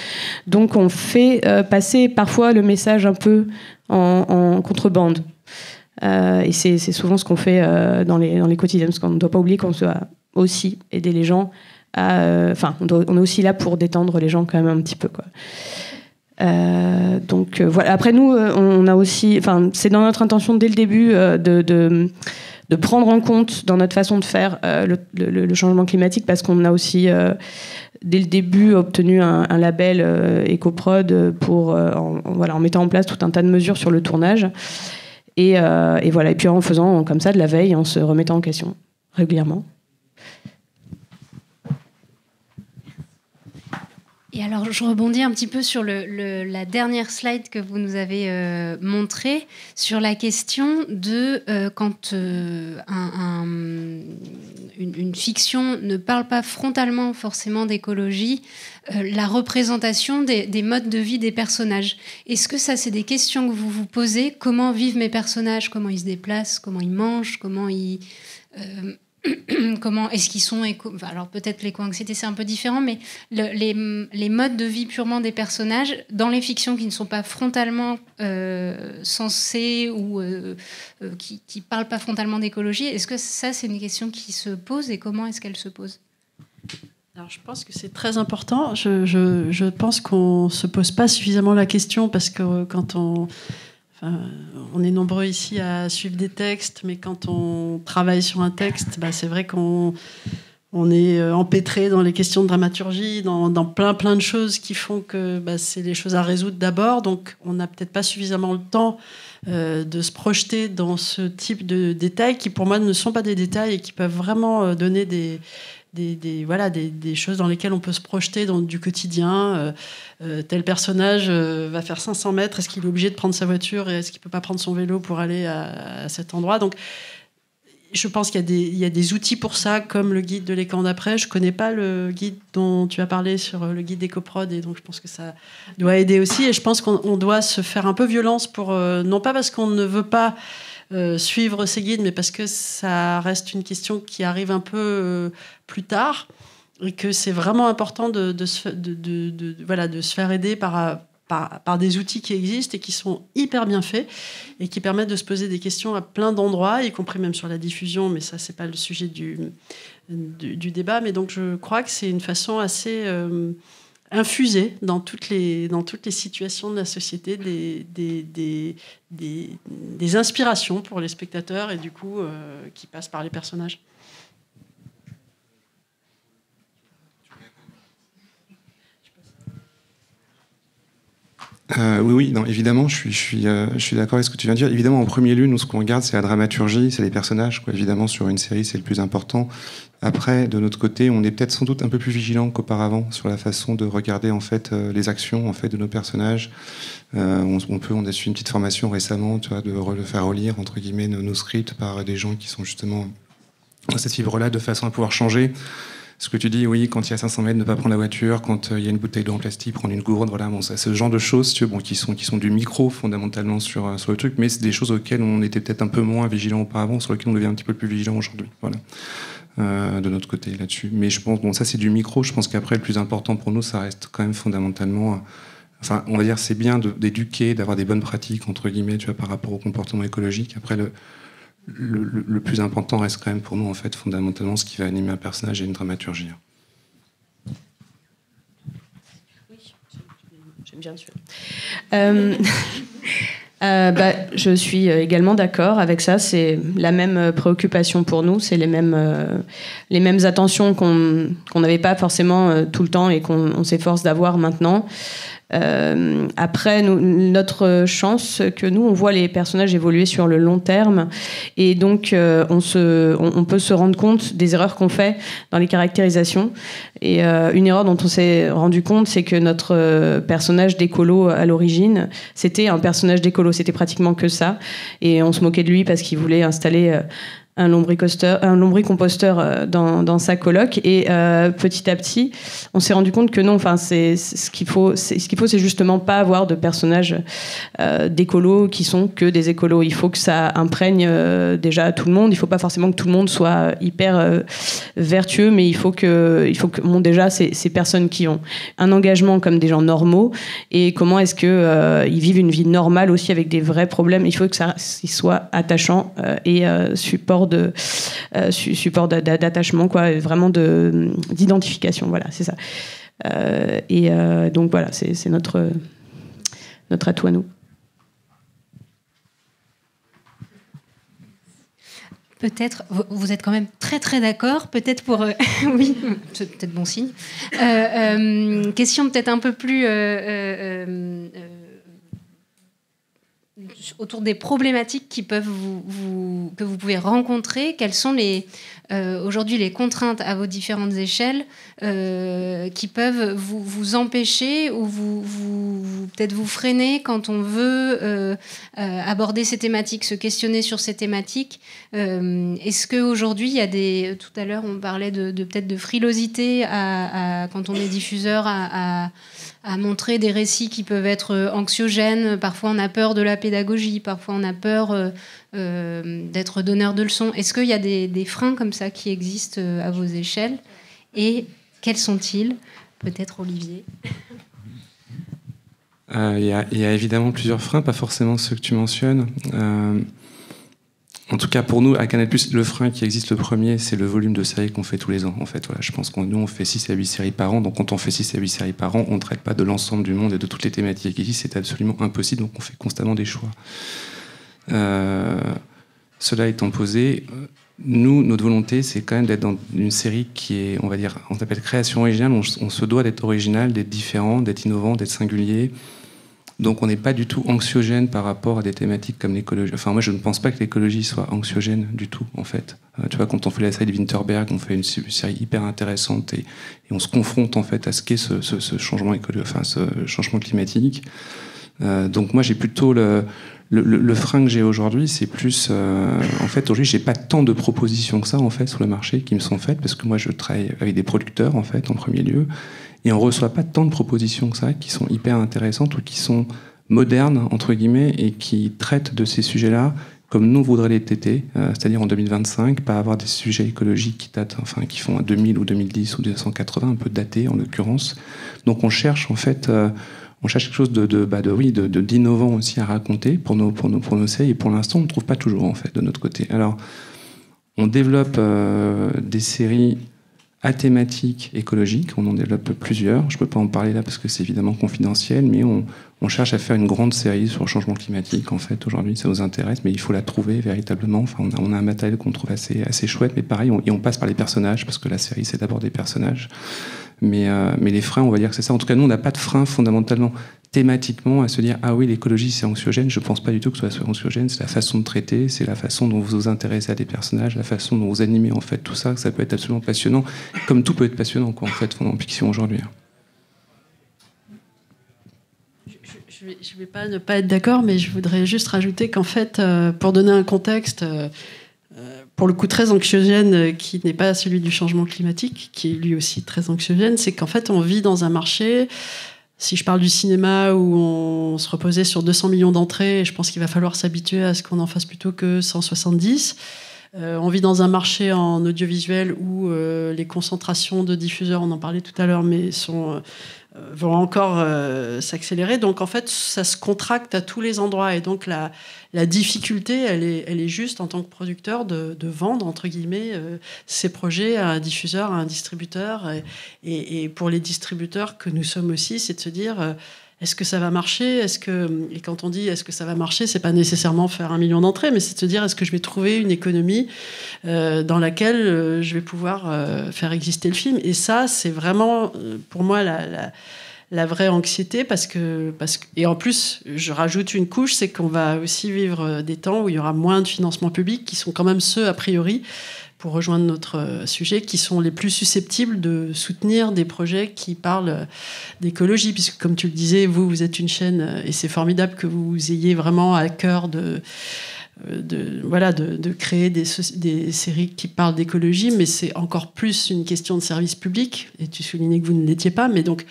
Donc on fait passer parfois le message un peu en contrebande. Et c'est souvent ce qu'on fait dans les quotidiens, parce qu'on ne doit pas oublier qu'on doit aussi aider les gens Enfin, on est aussi là pour détendre les gens quand même un petit peu, quoi. Donc voilà. Après nous, on a aussi, enfin, c'est dans notre intention dès le début de prendre en compte dans notre façon de faire le changement climatique, parce qu'on a aussi dès le début obtenu un label EcoProd pour en mettant en place tout un tas de mesures sur le tournage et voilà, et puis en faisant comme ça de la veille, en se remettant en question régulièrement. Et alors, je rebondis un petit peu sur la dernière slide que vous nous avez montrée, sur la question de quand une fiction ne parle pas frontalement forcément d'écologie, la représentation des modes de vie des personnages. Est-ce que ça, c'est des questions que vous vous posez? Comment vivent mes personnages? Comment ils se déplacent? Comment ils mangent? Comment ils... comment est-ce qu'ils sont alors peut-être l'éco-anxiété c'est un peu différent, mais les modes de vie purement des personnages dans les fictions qui ne sont pas frontalement sensées ou qui parlent pas frontalement d'écologie, est-ce que ça c'est une question qui se pose et comment est-ce qu'elle se pose? Alors, je pense que c'est très important. Je pense qu'on se pose pas suffisamment la question, parce que quand on est nombreux ici à suivre des textes, mais quand on travaille sur un texte, c'est vrai qu'on est empêtré dans les questions de dramaturgie, dans plein de choses qui font que c'est les choses à résoudre d'abord. Donc, on n'a peut-être pas suffisamment le temps de se projeter dans ce type de détails qui, pour moi, ne sont pas des détails et qui peuvent vraiment donner des choses dans lesquelles on peut se projeter du quotidien. Tel personnage va faire 500 mètres, est-ce qu'il est obligé de prendre sa voiture et est-ce qu'il ne peut pas prendre son vélo pour aller à cet endroit? Donc, je pense qu'il y a des outils pour ça, comme le guide de l'écran d'après. Je ne connais pas le guide dont tu as parlé sur le guide d'EcoProd, et donc je pense que ça doit aider aussi. Et je pense qu'on doit se faire un peu violence pour, non pas parce qu'on ne veut pas suivre ces guides, mais parce que ça reste une question qui arrive un peu plus tard, et que c'est vraiment important de se faire aider par des outils qui existent et qui sont hyper bien faits et qui permettent de se poser des questions à plein d'endroits, y compris même sur la diffusion, mais ça, c'est pas le sujet du débat. Mais donc, je crois que c'est une façon assez infusée dans toutes les situations de la société, des inspirations pour les spectateurs et du coup, qui passent par les personnages. Oui, non, évidemment, je suis d'accord avec ce que tu viens de dire. Évidemment, en premier lieu, nous, ce qu'on regarde, c'est la dramaturgie, c'est les personnages, quoi. Évidemment, sur une série, c'est le plus important. Après, de notre côté, on est peut-être sans doute un peu plus vigilant qu'auparavant sur la façon de regarder en fait les actions en fait de nos personnages. On a suivi une petite formation récemment, tu vois, de faire relire entre guillemets nos scripts par des gens qui sont justement dans cette fibre-là, de façon à pouvoir changer. Ce que tu dis, oui, quand il y a 500 mètres, ne pas prendre la voiture, quand il y a une bouteille d'eau en plastique, prendre une gourde, voilà, bon, c'est ce genre de choses, tu vois, bon, qui sont du micro fondamentalement sur le truc, mais c'est des choses auxquelles on était peut-être un peu moins vigilant auparavant, sur lesquelles on devient un petit peu plus vigilant aujourd'hui, voilà, de notre côté là-dessus. Mais je pense, bon, ça c'est du micro. Je pense qu'après, le plus important pour nous, ça reste quand même fondamentalement, enfin, on va dire, c'est bien d'éduquer, d'avoir des bonnes pratiques entre guillemets, tu vois, par rapport au comportement écologique. Après, le plus important reste quand même pour nous, en fait, fondamentalement, ce qui va animer un personnage et une dramaturgie. Oui, j'aime bien celui-là. Je suis également d'accord avec ça. C'est la même préoccupation pour nous. C'est les mêmes attentions qu'on n'avait pas forcément tout le temps et qu'on s'efforce d'avoir maintenant. Après, notre chance, que nous, on voit les personnages évoluer sur le long terme, et donc on peut se rendre compte des erreurs qu'on fait dans les caractérisations. Et une erreur dont on s'est rendu compte, c'est que notre personnage d'écolo à l'origine, c'était un personnage d'écolo, c'était pratiquement que ça, et on se moquait de lui parce qu'il voulait installer un lombricomposteur dans sa coloc, et petit à petit on s'est rendu compte que non, enfin c'est ce qu'il faut, c'est justement pas avoir de personnages d'écolos qui sont que des écolos. Il faut que ça imprègne déjà tout le monde. Il faut pas forcément que tout le monde soit hyper vertueux, mais il faut que bon, déjà ces personnes qui ont un engagement comme des gens normaux, et comment est-ce que ils vivent une vie normale aussi avec des vrais problèmes. Il faut que ça soit attachant et support d'attachement, quoi, vraiment d'identification. Voilà, c'est ça. Donc voilà, c'est notre atout à nous. Peut-être, vous êtes quand même très très d'accord, peut-être pour... oui, c'est peut-être bon signe. Question peut-être un peu plus... autour des problématiques qui peuvent que vous pouvez rencontrer. Quelles sont aujourd'hui les contraintes à vos différentes échelles qui peuvent vous empêcher ou peut-être vous freiner quand on veut aborder ces thématiques, se questionner sur ces thématiques. Est-ce qu'aujourd'hui, il y a tout à l'heure, on parlait peut-être de frilosité quand on est diffuseur à montrer des récits qui peuvent être anxiogènes. Parfois, on a peur de la pédagogie. Parfois, on a peur d'être donneur de leçons. Est-ce qu'il y a des freins comme ça qui existent à vos échelles? Et quels sont-ils? Peut-être Olivier. Il y a évidemment plusieurs freins, pas forcément ceux que tu mentionnes. En tout cas, pour nous, à Canal+, le frein qui existe le premier, c'est le volume de séries qu'on fait tous les ans. En fait, voilà, je pense que nous, on fait 6 à 8 séries par an. Donc, quand on fait 6 à 8 séries par an, on ne traite pas de l'ensemble du monde et de toutes les thématiques ici. C'est absolument impossible. Donc, on fait constamment des choix. Cela étant posé, nous, notre volonté, c'est quand même d'être dans une série qui est, on va dire, on s'appelle création originale. On se doit d'être original, d'être différent, d'être innovant, d'être singulier. Donc on n'est pas du tout anxiogène par rapport à des thématiques comme l'écologie. Enfin, moi, je ne pense pas que l'écologie soit anxiogène du tout, en fait. Tu vois, quand on fait la série de Winterberg, on fait une série hyper intéressante et on se confronte, en fait, à ce qu'est ce changement ce changement climatique. Donc moi, j'ai plutôt le frein que j'ai aujourd'hui, c'est plus... en fait, aujourd'hui, j'ai pas tant de propositions que ça, en fait, sur le marché qui me sont faites, parce que moi, je travaille avec des producteurs, en fait, en premier lieu. Et on ne reçoit pas tant de propositions que ça, qui sont hyper intéressantes ou qui sont modernes, entre guillemets, et qui traitent de ces sujets-là comme nous voudrait les TT, c'est-à-dire en 2025, pas avoir des sujets écologiques qui datent, enfin, qui font à 2000 ou 2010 ou 1980, un peu datés en l'occurrence. Donc on cherche en fait, quelque chose d'innovant aussi à raconter pour nos séries, et pour l'instant on ne trouve pas toujours en fait de notre côté. Alors on développe des séries à thématique écologique, on en développe plusieurs. Je ne peux pas en parler là parce que c'est évidemment confidentiel, mais on cherche à faire une grande série sur le changement climatique. En fait, aujourd'hui, ça nous intéresse, mais il faut la trouver véritablement. Enfin, on a un matériel qu'on trouve assez chouette, mais pareil, on passe par les personnages, parce que la série, c'est d'abord des personnages. Mais les freins, on va dire que c'est ça. En tout cas, nous, on n'a pas de frein fondamentalement thématiquement à se dire ah oui, l'écologie c'est anxiogène. Je pense pas du tout que ce soit anxiogène. C'est la façon de traiter, c'est la façon dont vous vous intéressez à des personnages, la façon dont vous animez en fait tout ça, que ça peut être absolument passionnant, comme tout peut être passionnant quoi en fait en fiction aujourd'hui. Je vais pas ne pas être d'accord, mais je voudrais juste rajouter qu'en fait, pour donner un contexte, pour le coup très anxiogène, qui n'est pas celui du changement climatique, qui est lui aussi très anxiogène, c'est qu'en fait on vit dans un marché. Si je parle du cinéma où on se reposait sur 200 millions d'entrées, je pense qu'il va falloir s'habituer à ce qu'on en fasse plutôt que 170. On vit dans un marché en audiovisuel où les concentrations de diffuseurs, on en parlait tout à l'heure, mais vont encore s'accélérer. Donc en fait, ça se contracte à tous les endroits. Et donc la difficulté, elle est juste en tant que producteur de vendre, entre guillemets, ces projets à un diffuseur, à un distributeur. Et pour les distributeurs que nous sommes aussi, c'est de se dire... Est-ce que ça va marcher ? Et quand on dit est-ce que ça va marcher, c'est pas nécessairement faire 1 million d'entrées, mais c'est de se dire est-ce que je vais trouver une économie dans laquelle je vais pouvoir faire exister le film. Et ça, c'est vraiment pour moi la vraie anxiété et en plus, je rajoute une couche, c'est qu'on va aussi vivre des temps où il y aura moins de financements publics qui sont quand même ceux a priori, pour rejoindre notre sujet, qui sont les plus susceptibles de soutenir des projets qui parlent d'écologie. Puisque, comme tu le disais, vous êtes une chaîne, et c'est formidable que vous ayez vraiment à cœur créer des séries qui parlent d'écologie, mais c'est encore plus une question de service public. Et tu soulignais que vous ne l'étiez pas, mais donc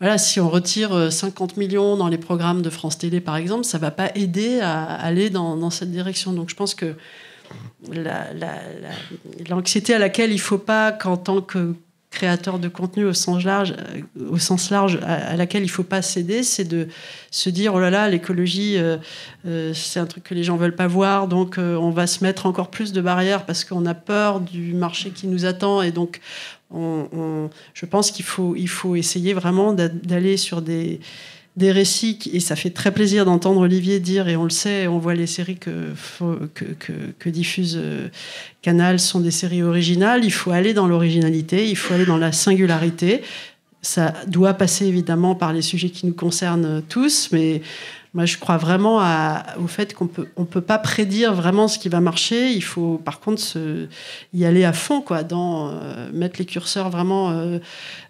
voilà, si on retire 50 millions dans les programmes de France Télé, par exemple, ça ne va pas aider à aller dans cette direction. Donc je pense que l'anxiété à laquelle il ne faut pas, qu'en tant que créateur de contenu au sens large, à laquelle il ne faut pas céder, c'est de se dire, oh là là, l'écologie, c'est un truc que les gens ne veulent pas voir, donc on va se mettre encore plus de barrières parce qu'on a peur du marché qui nous attend. Et donc, je pense qu'il faut essayer vraiment d'aller sur des récits, et ça fait très plaisir d'entendre Olivier dire, et on le sait, on voit les séries que diffuse Canal sont des séries originales. Il faut aller dans l'originalité, il faut aller dans la singularité. Ça doit passer évidemment par les sujets qui nous concernent tous, mais moi je crois vraiment au fait qu'on peut pas prédire vraiment ce qui va marcher. Il faut par contre y aller à fond, quoi, mettre les curseurs vraiment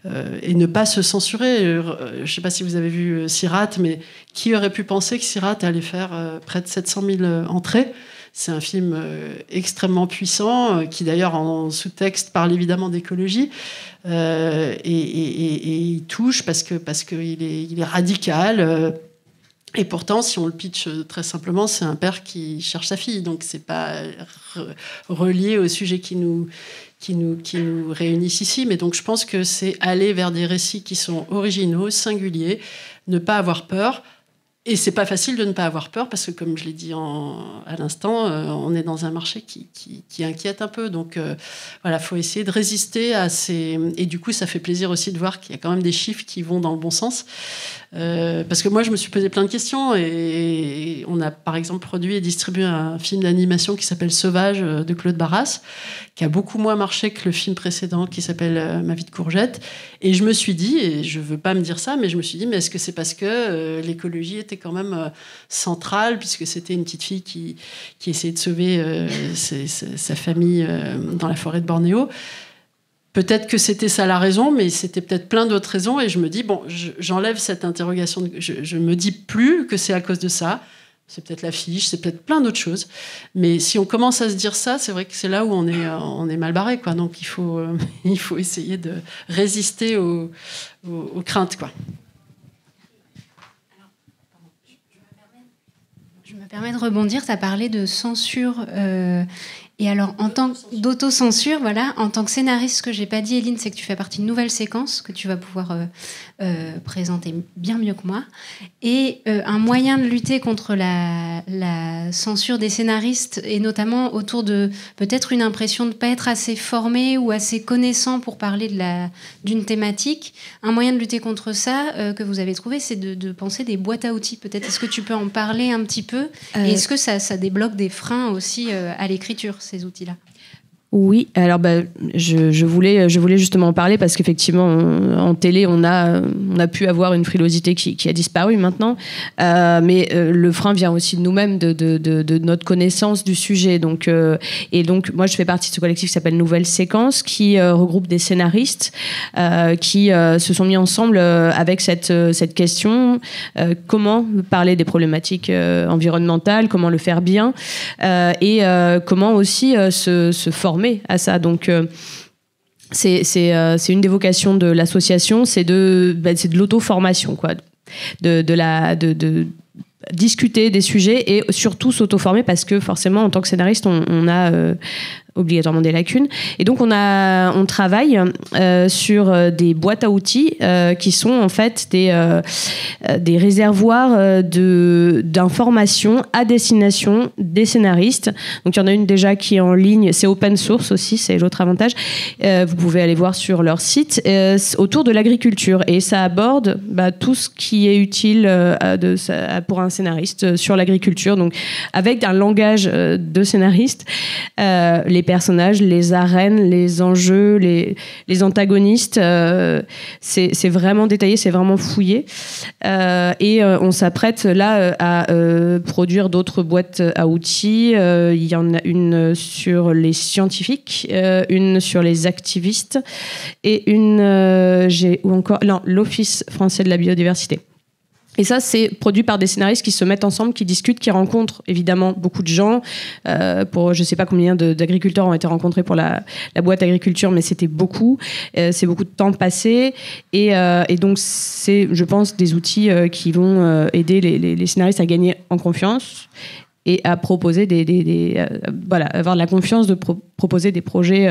et ne pas se censurer. Je sais pas si vous avez vu Sirat, mais qui aurait pu penser que Sirat allait faire près de 700 000 entrées? C'est un film extrêmement puissant, qui d'ailleurs en sous-texte parle évidemment d'écologie, et il touche parce qu'il est radical. Et pourtant, si on le pitch très simplement, c'est un père qui cherche sa fille. Donc, c'est pas relié au sujet qui nous réunissent ici. Mais donc, je pense que c'est aller vers des récits qui sont originaux, singuliers, ne pas avoir peur. Et c'est pas facile de ne pas avoir peur parce que, comme je l'ai dit à l'instant, on est dans un marché qui inquiète un peu. Donc, voilà, faut essayer de résister à ces... Et du coup, ça fait plaisir aussi de voir qu'il y a quand même des chiffres qui vont dans le bon sens. Parce que moi, je me suis posé plein de questions et on a, par exemple, produit et distribué un film d'animation qui s'appelle Sauvage de Claude Barras, qui a beaucoup moins marché que le film précédent qui s'appelle Ma vie de courgette. Et je me suis dit, et je veux pas me dire ça, mais je me suis dit, mais est-ce que c'est parce que l'écologie était quand même centrale, puisque c'était une petite fille qui essayait de sauver sa famille dans la forêt de Bornéo? Peut-être que c'était ça la raison, mais c'était peut-être plein d'autres raisons. Et je me dis, bon, j'enlève cette interrogation. Je me dis plus que c'est à cause de ça. C'est peut-être l'affiche, c'est peut-être plein d'autres choses. Mais si on commence à se dire ça, c'est vrai que c'est là où on est mal barré, quoi. Donc il faut essayer de résister aux craintes, quoi. Je me permets de rebondir. Tu as parlé de censure. Et alors, en tant d'autocensure, voilà, en tant que scénariste, ce que j'ai pas dit, Eline, c'est que tu fais partie d'une nouvelle séquence que tu vas pouvoir présenter bien mieux que moi. Et un moyen de lutter contre la censure des scénaristes, et notamment autour de peut-être une impression de ne pas être assez formé ou assez connaissant pour parler d'une thématique, un moyen de lutter contre ça que vous avez trouvé, c'est de penser des boîtes à outils. Peut-être, est-ce que tu peux en parler un petit peu? Et est-ce que ça débloque des freins aussi à l'écriture, ces outils-là? Oui, alors je voulais justement en parler parce qu'effectivement en télé on a pu avoir une frilosité qui a disparu maintenant, mais le frein vient aussi de nous-mêmes, de notre connaissance du sujet. Donc moi je fais partie de ce collectif qui s'appelle Nouvelle Séquence, qui regroupe des scénaristes qui se sont mis ensemble avec cette question, comment parler des problématiques environnementales, comment le faire bien, et comment aussi se former à ça. Donc c'est une des vocations de l'association, c'est de l'auto-formation, quoi, de discuter des sujets et surtout s'auto-former, parce que forcément en tant que scénariste on a obligatoirement des lacunes, et donc on travaille sur des boîtes à outils qui sont en fait des réservoirs d'informations à destination des scénaristes. Donc il y en a une déjà qui est en ligne, c'est open source aussi, c'est l'autre avantage, vous pouvez aller voir sur leur site, autour de l'agriculture, et ça aborde tout ce qui est utile pour un scénariste sur l'agriculture, donc avec un langage de scénariste, les personnages, les arènes, les enjeux, les antagonistes, c'est vraiment détaillé, c'est vraiment fouillé, et on s'apprête là à produire d'autres boîtes à outils. Il y en a une sur les scientifiques, une sur les activistes, et l'Office français de la biodiversité. Et ça, c'est produit par des scénaristes qui se mettent ensemble, qui discutent, qui rencontrent évidemment beaucoup de gens. Je ne sais pas combien d'agriculteurs ont été rencontrés pour la boîte agriculture, mais c'était beaucoup. C'est beaucoup de temps passé. Et donc, c'est, je pense, des outils qui vont aider les scénaristes à gagner en confiance et à proposer avoir la confiance de proposer des projets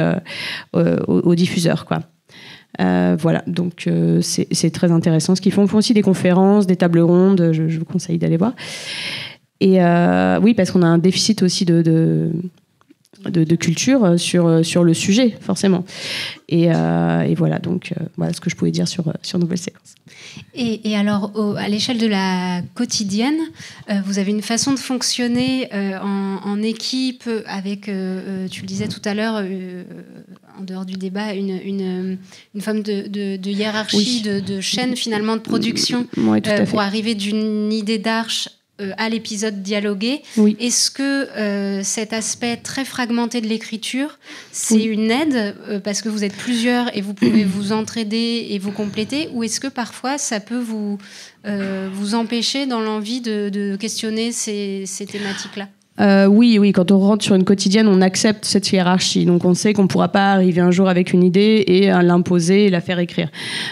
aux diffuseurs, quoi. Voilà, donc c'est très intéressant ce qu'ils font. Ils font aussi des conférences, des tables rondes, je vous conseille d'aller voir. Et oui, parce qu'on a un déficit aussi de culture sur le sujet, forcément. Et voilà, donc voilà ce que je pouvais dire sur Nouvelle Séquence. Et alors, à l'échelle de la quotidienne, vous avez une façon de fonctionner en équipe avec, tu le disais tout à l'heure, en dehors du débat, une forme de hiérarchie, oui. de chaîne finalement de production, oui, pour arriver d'une idée d'arche à l'épisode dialogué. Oui. Est-ce que cet aspect très fragmenté de l'écriture, c'est une aide parce que vous êtes plusieurs et vous pouvez vous entraider et vous compléter, ou est-ce que parfois ça peut vous empêcher dans l'envie de questionner ces thématiques-là ? Oui, quand on rentre sur une quotidienne, on accepte cette hiérarchie. Donc on sait qu'on ne pourra pas arriver un jour avec une idée et l'imposer et la faire écrire.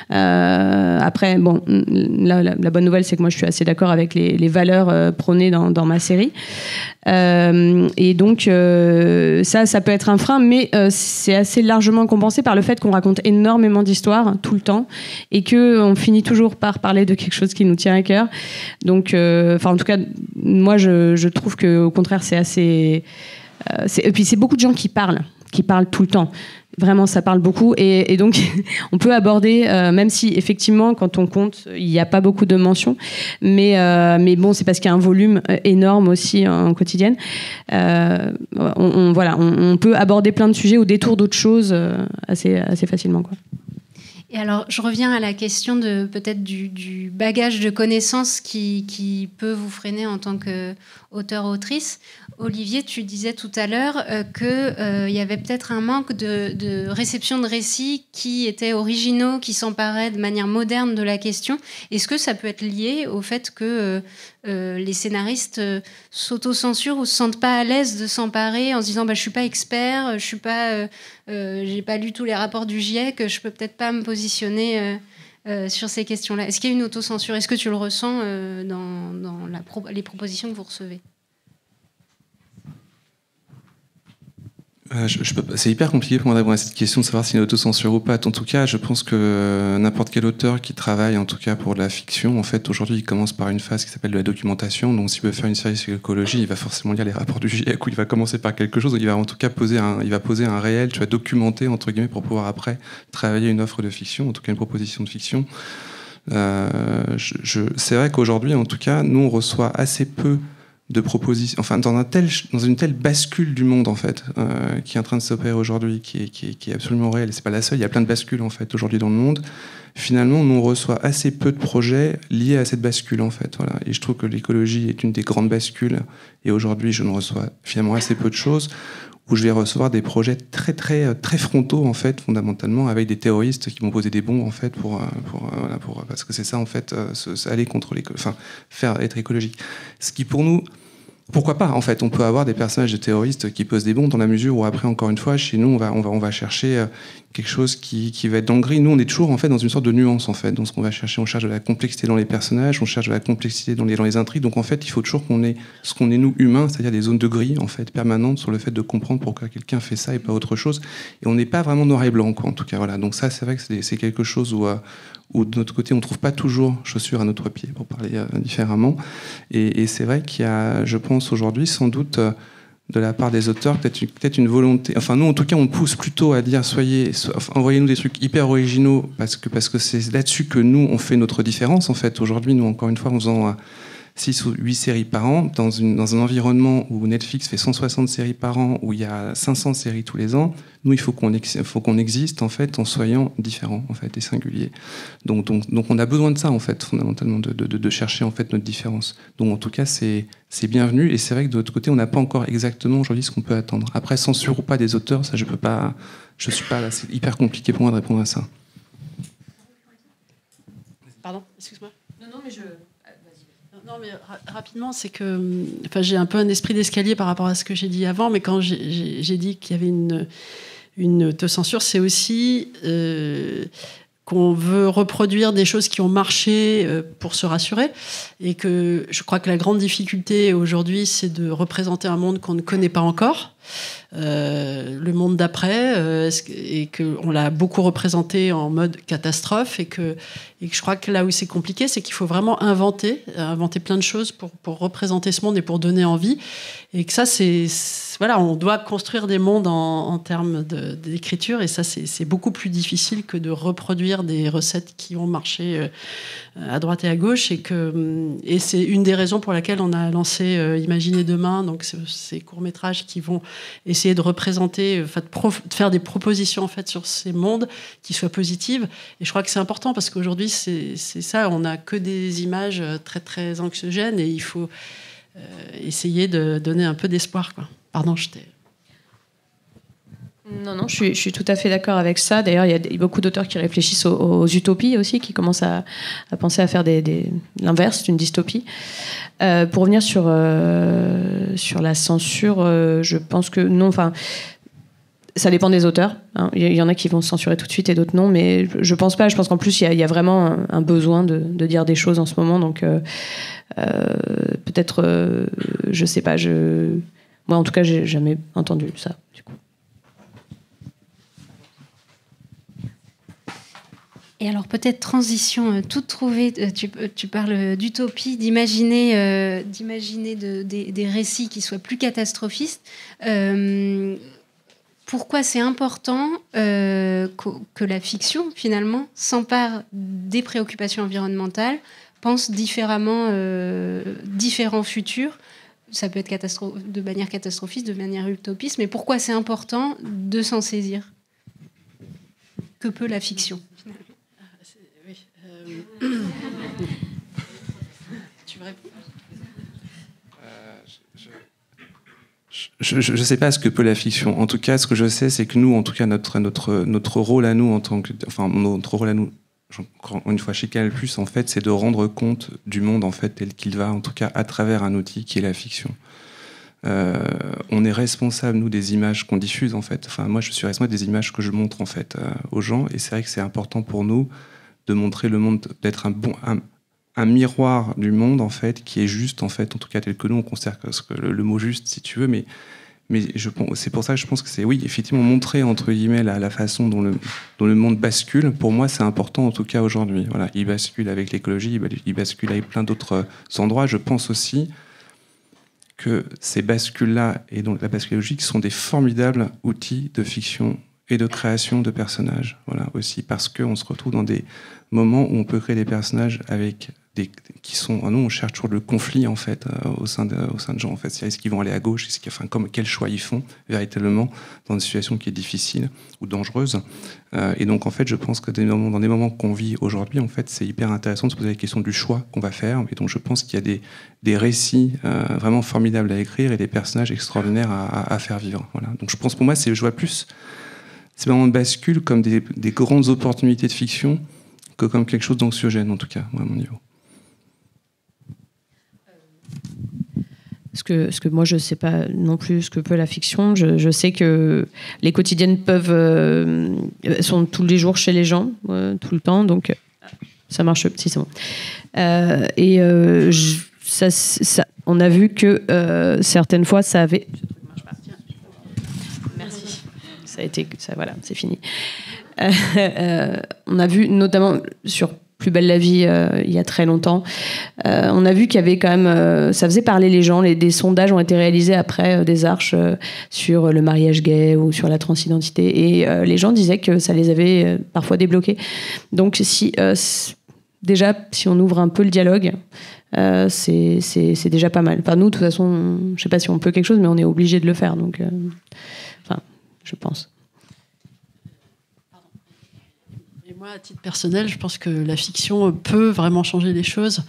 Après, bon, la bonne nouvelle, c'est que moi je suis assez d'accord avec les valeurs prônées dans ma série. Et donc ça peut être un frein, mais c'est assez largement compensé par le fait qu'on raconte énormément d'histoires tout le temps et qu'on finit toujours par parler de quelque chose qui nous tient à cœur. Donc, en tout cas, moi je trouve qu'au contraire, c'est assez... et puis c'est beaucoup de gens qui parlent tout le temps. Vraiment, ça parle beaucoup. Et donc, on peut aborder, même si, effectivement, quand on compte, il n'y a pas beaucoup de mentions. Mais bon, c'est parce qu'il y a un volume énorme aussi en quotidienne. On peut aborder plein de sujets au détour d'autres choses assez facilement, quoi. Et alors, je reviens à la question peut-être du bagage de connaissances qui peut vous freiner en tant qu'auteur-autrice. Olivier, tu disais tout à l'heure qu'il y avait peut-être un manque de réception de récits qui étaient originaux, qui s'emparaient de manière moderne de la question. Est-ce que ça peut être lié au fait que les scénaristes s'autocensurent ou se sentent pas à l'aise de s'emparer en se disant je suis pas expert, j'ai pas lu tous les rapports du GIEC, je peux peut-être pas me positionner sur ces questions-là. Est-ce qu'il y a une autocensure ? Est-ce que tu le ressens dans les propositions que vous recevez ? C'est hyper compliqué pour moi de répondre à cette question de savoir s'il y a une autocensure ou pas. En tout cas, je pense que n'importe quel auteur qui travaille, en tout cas pour de la fiction, en fait, aujourd'hui, il commence par une phase qui s'appelle de la documentation. Donc, s'il veut faire une série sur l'écologie, il va forcément lire les rapports du GIEC, ou il va commencer par quelque chose. Il va en tout cas poser un réel, documenter entre guillemets, pour pouvoir après travailler une offre de fiction, en tout cas une proposition de fiction. C'est vrai qu'aujourd'hui, en tout cas, nous on reçoit assez peu de propositions, enfin dans une telle bascule du monde en fait, qui est en train de s'opérer aujourd'hui, qui est absolument réelle. C'est pas la seule. Il y a plein de bascules en fait aujourd'hui dans le monde. Finalement, nous on reçoit assez peu de projets liés à cette bascule en fait. Voilà. Et je trouve que l'écologie est une des grandes bascules. Et aujourd'hui, je ne reçois finalement assez peu de choses où je vais recevoir des projets très très très frontaux en fait, fondamentalement, avec des terroristes qui vont poser des bombes en fait parce que c'est ça en fait, aller contre faire être écologique. Ce qui pour nous, pourquoi pas en fait, on peut avoir des personnages de terroristes qui posent des bombes dans la mesure où après encore une fois chez nous on va chercher quelque chose qui va être dans le gris. Nous on est toujours en fait dans une sorte de nuance en fait, dans ce qu'on va chercher. On cherche de la complexité dans les personnages, on cherche de la complexité dans les intrigues. Donc en fait il faut toujours qu'on ait ce qu'on est nous humains, c'est-à-dire des zones de gris en fait permanentes sur le fait de comprendre pourquoi quelqu'un fait ça et pas autre chose. Et on n'est pas vraiment noir et blanc quoi, en tout cas voilà. Donc ça c'est vrai que c'est quelque chose où de notre côté on trouve pas toujours chaussure à notre pied pour parler différemment. Et c'est vrai qu'il y a, je pense aujourd'hui sans doute de la part des auteurs peut-être une volonté, enfin nous en tout cas on pousse plutôt à dire envoyez-nous des trucs hyper originaux parce que c'est là-dessus que nous on fait notre différence en fait. Aujourd'hui nous encore une fois en faisant 6 ou 8 séries par an dans un environnement où Netflix fait 160 séries par an, où il y a 500 séries tous les ans. Nous il faut qu'on existe en fait en soyant différents en fait et singuliers. Donc on a besoin de ça en fait fondamentalement de chercher en fait notre différence. Donc en tout cas c'est bienvenu et c'est vrai que de l'autre côté on n'a pas encore exactement aujourd'hui ce qu'on peut attendre. Après censure ou pas des auteurs, ça je suis pas là, c'est hyper compliqué pour moi de répondre à ça. Pardon, excuse-moi. Non mais Non, mais rapidement, c'est que j'ai un peu un esprit d'escalier par rapport à ce que j'ai dit avant, mais quand j'ai dit qu'il y avait une autocensure, c'est aussi qu'on veut reproduire des choses qui ont marché pour se rassurer, et que je crois que la grande difficulté aujourd'hui, c'est de représenter un monde qu'on ne connaît pas encore, le monde d'après, et qu'on l'a beaucoup représenté en mode catastrophe, et que je crois que là où c'est compliqué, c'est qu'il faut vraiment inventer plein de choses pour représenter ce monde et pour donner envie, et que ça, voilà, on doit construire des mondes en termes d'écriture, et ça, c'est beaucoup plus difficile que de reproduire des recettes qui ont marché à droite et à gauche, et c'est une des raisons pour laquelle on a lancé Imaginer demain, donc ces courts-métrages qui vont essayer de représenter, de faire des propositions en fait sur ces mondes qui soient positives. Et je crois que c'est important parce qu'aujourd'hui c'est ça, on n'a que des images très très anxiogènes, et il faut essayer de donner un peu d'espoir, quoi. Pardon, je t'ai... Non, je suis tout à fait d'accord avec ça. D'ailleurs, il y a beaucoup d'auteurs qui réfléchissent aux utopies aussi, qui commencent à penser à faire l'inverse d'une dystopie. Pour revenir sur la censure, je pense que non. Enfin, ça dépend des auteurs. Hein. Il y en a qui vont censurer tout de suite et d'autres non. Mais je pense pas. Je pense qu'en plus, il y a vraiment un besoin de dire des choses en ce moment. Donc, peut-être, je sais pas. Moi, en tout cas, j'ai jamais entendu ça. Du coup. Et alors peut-être transition toute trouvée, tu parles d'utopie, d'imaginer des récits qui soient plus catastrophistes. Pourquoi c'est important que la fiction, finalement, s'empare des préoccupations environnementales, pense différemment différents futurs. Ça peut être de manière catastrophiste, de manière utopiste, mais pourquoi c'est important de s'en saisir? Que peut la fiction, finalement? Tu veux répondre? Je ne sais pas ce que peut la fiction. En tout cas, ce que je sais, c'est que nous, en tout cas, notre rôle à nous, notre rôle à nous, encore une fois chez Canal+, en fait, c'est de rendre compte du monde en fait tel qu'il va, en tout cas à travers un outil qui est la fiction. On est responsable, nous, des images qu'on diffuse, en fait. Enfin, moi, je suis responsable des images que je montre, en fait, aux gens, et c'est vrai que c'est important pour nous de montrer le monde, d'être un miroir du monde, en fait, qui est juste, en fait, en tout cas tel que nous, on considère que le mot juste, si tu veux, mais c'est pour ça que je pense que c'est, oui, effectivement, montrer, entre guillemets, la façon dont le monde bascule. Pour moi, c'est important, en tout cas, aujourd'hui. Voilà, il bascule avec l'écologie, il bascule avec plein d'autres endroits. Je pense aussi que ces bascules-là, et donc la bascule écologique, sont des formidables outils de fiction et de création de personnages, voilà, aussi, parce qu'on se retrouve dans des moments où on peut créer des personnages avec qui sont... Nous, on cherche toujours le conflit, en fait, au sein de gens, en fait. C'est-à-dire, est-ce qu'ils vont aller à gauche, quel choix ils font, véritablement, dans une situation qui est difficile ou dangereuse. Et donc, en fait, je pense que dans des moments qu'on vit aujourd'hui, en fait, c'est hyper intéressant de se poser la question du choix qu'on va faire. Et donc, je pense qu'il y a des récits vraiment formidables à écrire et des personnages extraordinaires à faire vivre. Voilà. Donc, je pense, pour moi, je vois plus ces moments de bascule comme des grandes opportunités de fiction que comme quelque chose d'anxiogène, en tout cas, moi, à mon niveau. Ce que moi, je ne sais pas non plus ce que peut la fiction. Je sais que les quotidiennes sont tous les jours chez les gens, tout le temps, donc ça marche. Si, c'est bon. On a vu que certaines fois, ça avait... Merci. Voilà, c'est fini. On a vu notamment sur Plus belle la vie, il y a très longtemps. On a vu qu'il y avait quand même... ça faisait parler les gens. Des sondages ont été réalisés après des arches sur le mariage gay ou sur la transidentité. Et les gens disaient que ça les avait parfois débloqués. Donc, déjà, si on ouvre un peu le dialogue, c'est déjà pas mal. Enfin, nous, de toute façon, je ne sais pas si on peut quelque chose, mais on est obligé de le faire. Donc, je pense. Moi, à titre personnel, je pense que la fiction peut vraiment changer les choses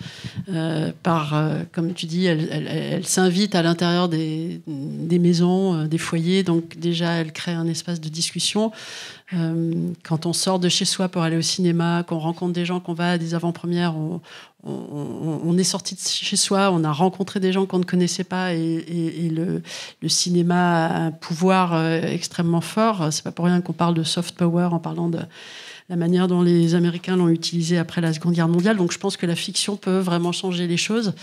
comme tu dis, elle s'invite à l'intérieur des maisons, des foyers, donc déjà elle crée un espace de discussion. Quand on sort de chez soi pour aller au cinéma, qu'on rencontre des gens, qu'on va à des avant-premières, on est sorti de chez soi, on a rencontré des gens qu'on ne connaissait pas, et le cinéma a un pouvoir extrêmement fort. C'est pas pour rien qu'on parle de soft power en parlant de la manière dont les Américains l'ont utilisé après la Seconde Guerre mondiale. Donc je pense que la fiction peut vraiment changer les choses,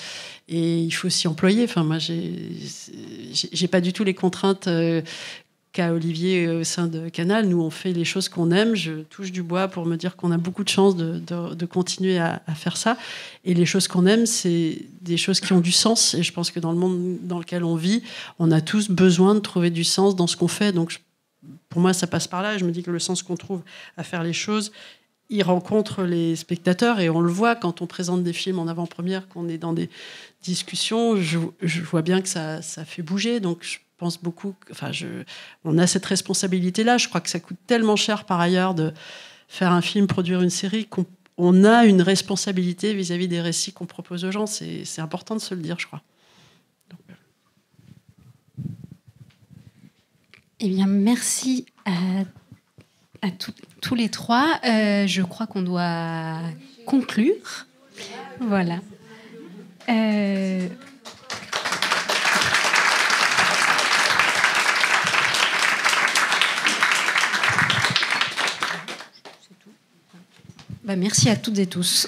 et il faut s'y employer. Enfin, moi, j'ai pas du tout les contraintes qu'a Olivier au sein de Canal. Nous, on fait les choses qu'on aime. Je touche du bois pour me dire qu'on a beaucoup de chance de continuer à faire ça. Et les choses qu'on aime, c'est des choses qui ont du sens. Et je pense que dans le monde dans lequel on vit, on a tous besoin de trouver du sens dans ce qu'on fait. Donc, pour moi, ça passe par là. Et je me dis que le sens qu'on trouve à faire les choses, il rencontre les spectateurs. Et on le voit quand on présente des films en avant-première, qu'on est dans des discussions. Je vois bien que ça fait bouger. Donc, je pense beaucoup, on a cette responsabilité-là. Je crois que ça coûte tellement cher par ailleurs de faire un film, produire une série, qu'on a une responsabilité vis-à-vis des récits qu'on propose aux gens. C'est important de se le dire, je crois. Donc, eh bien, merci à tous les trois. Je crois qu'on doit conclure. Voilà. Merci à toutes et tous.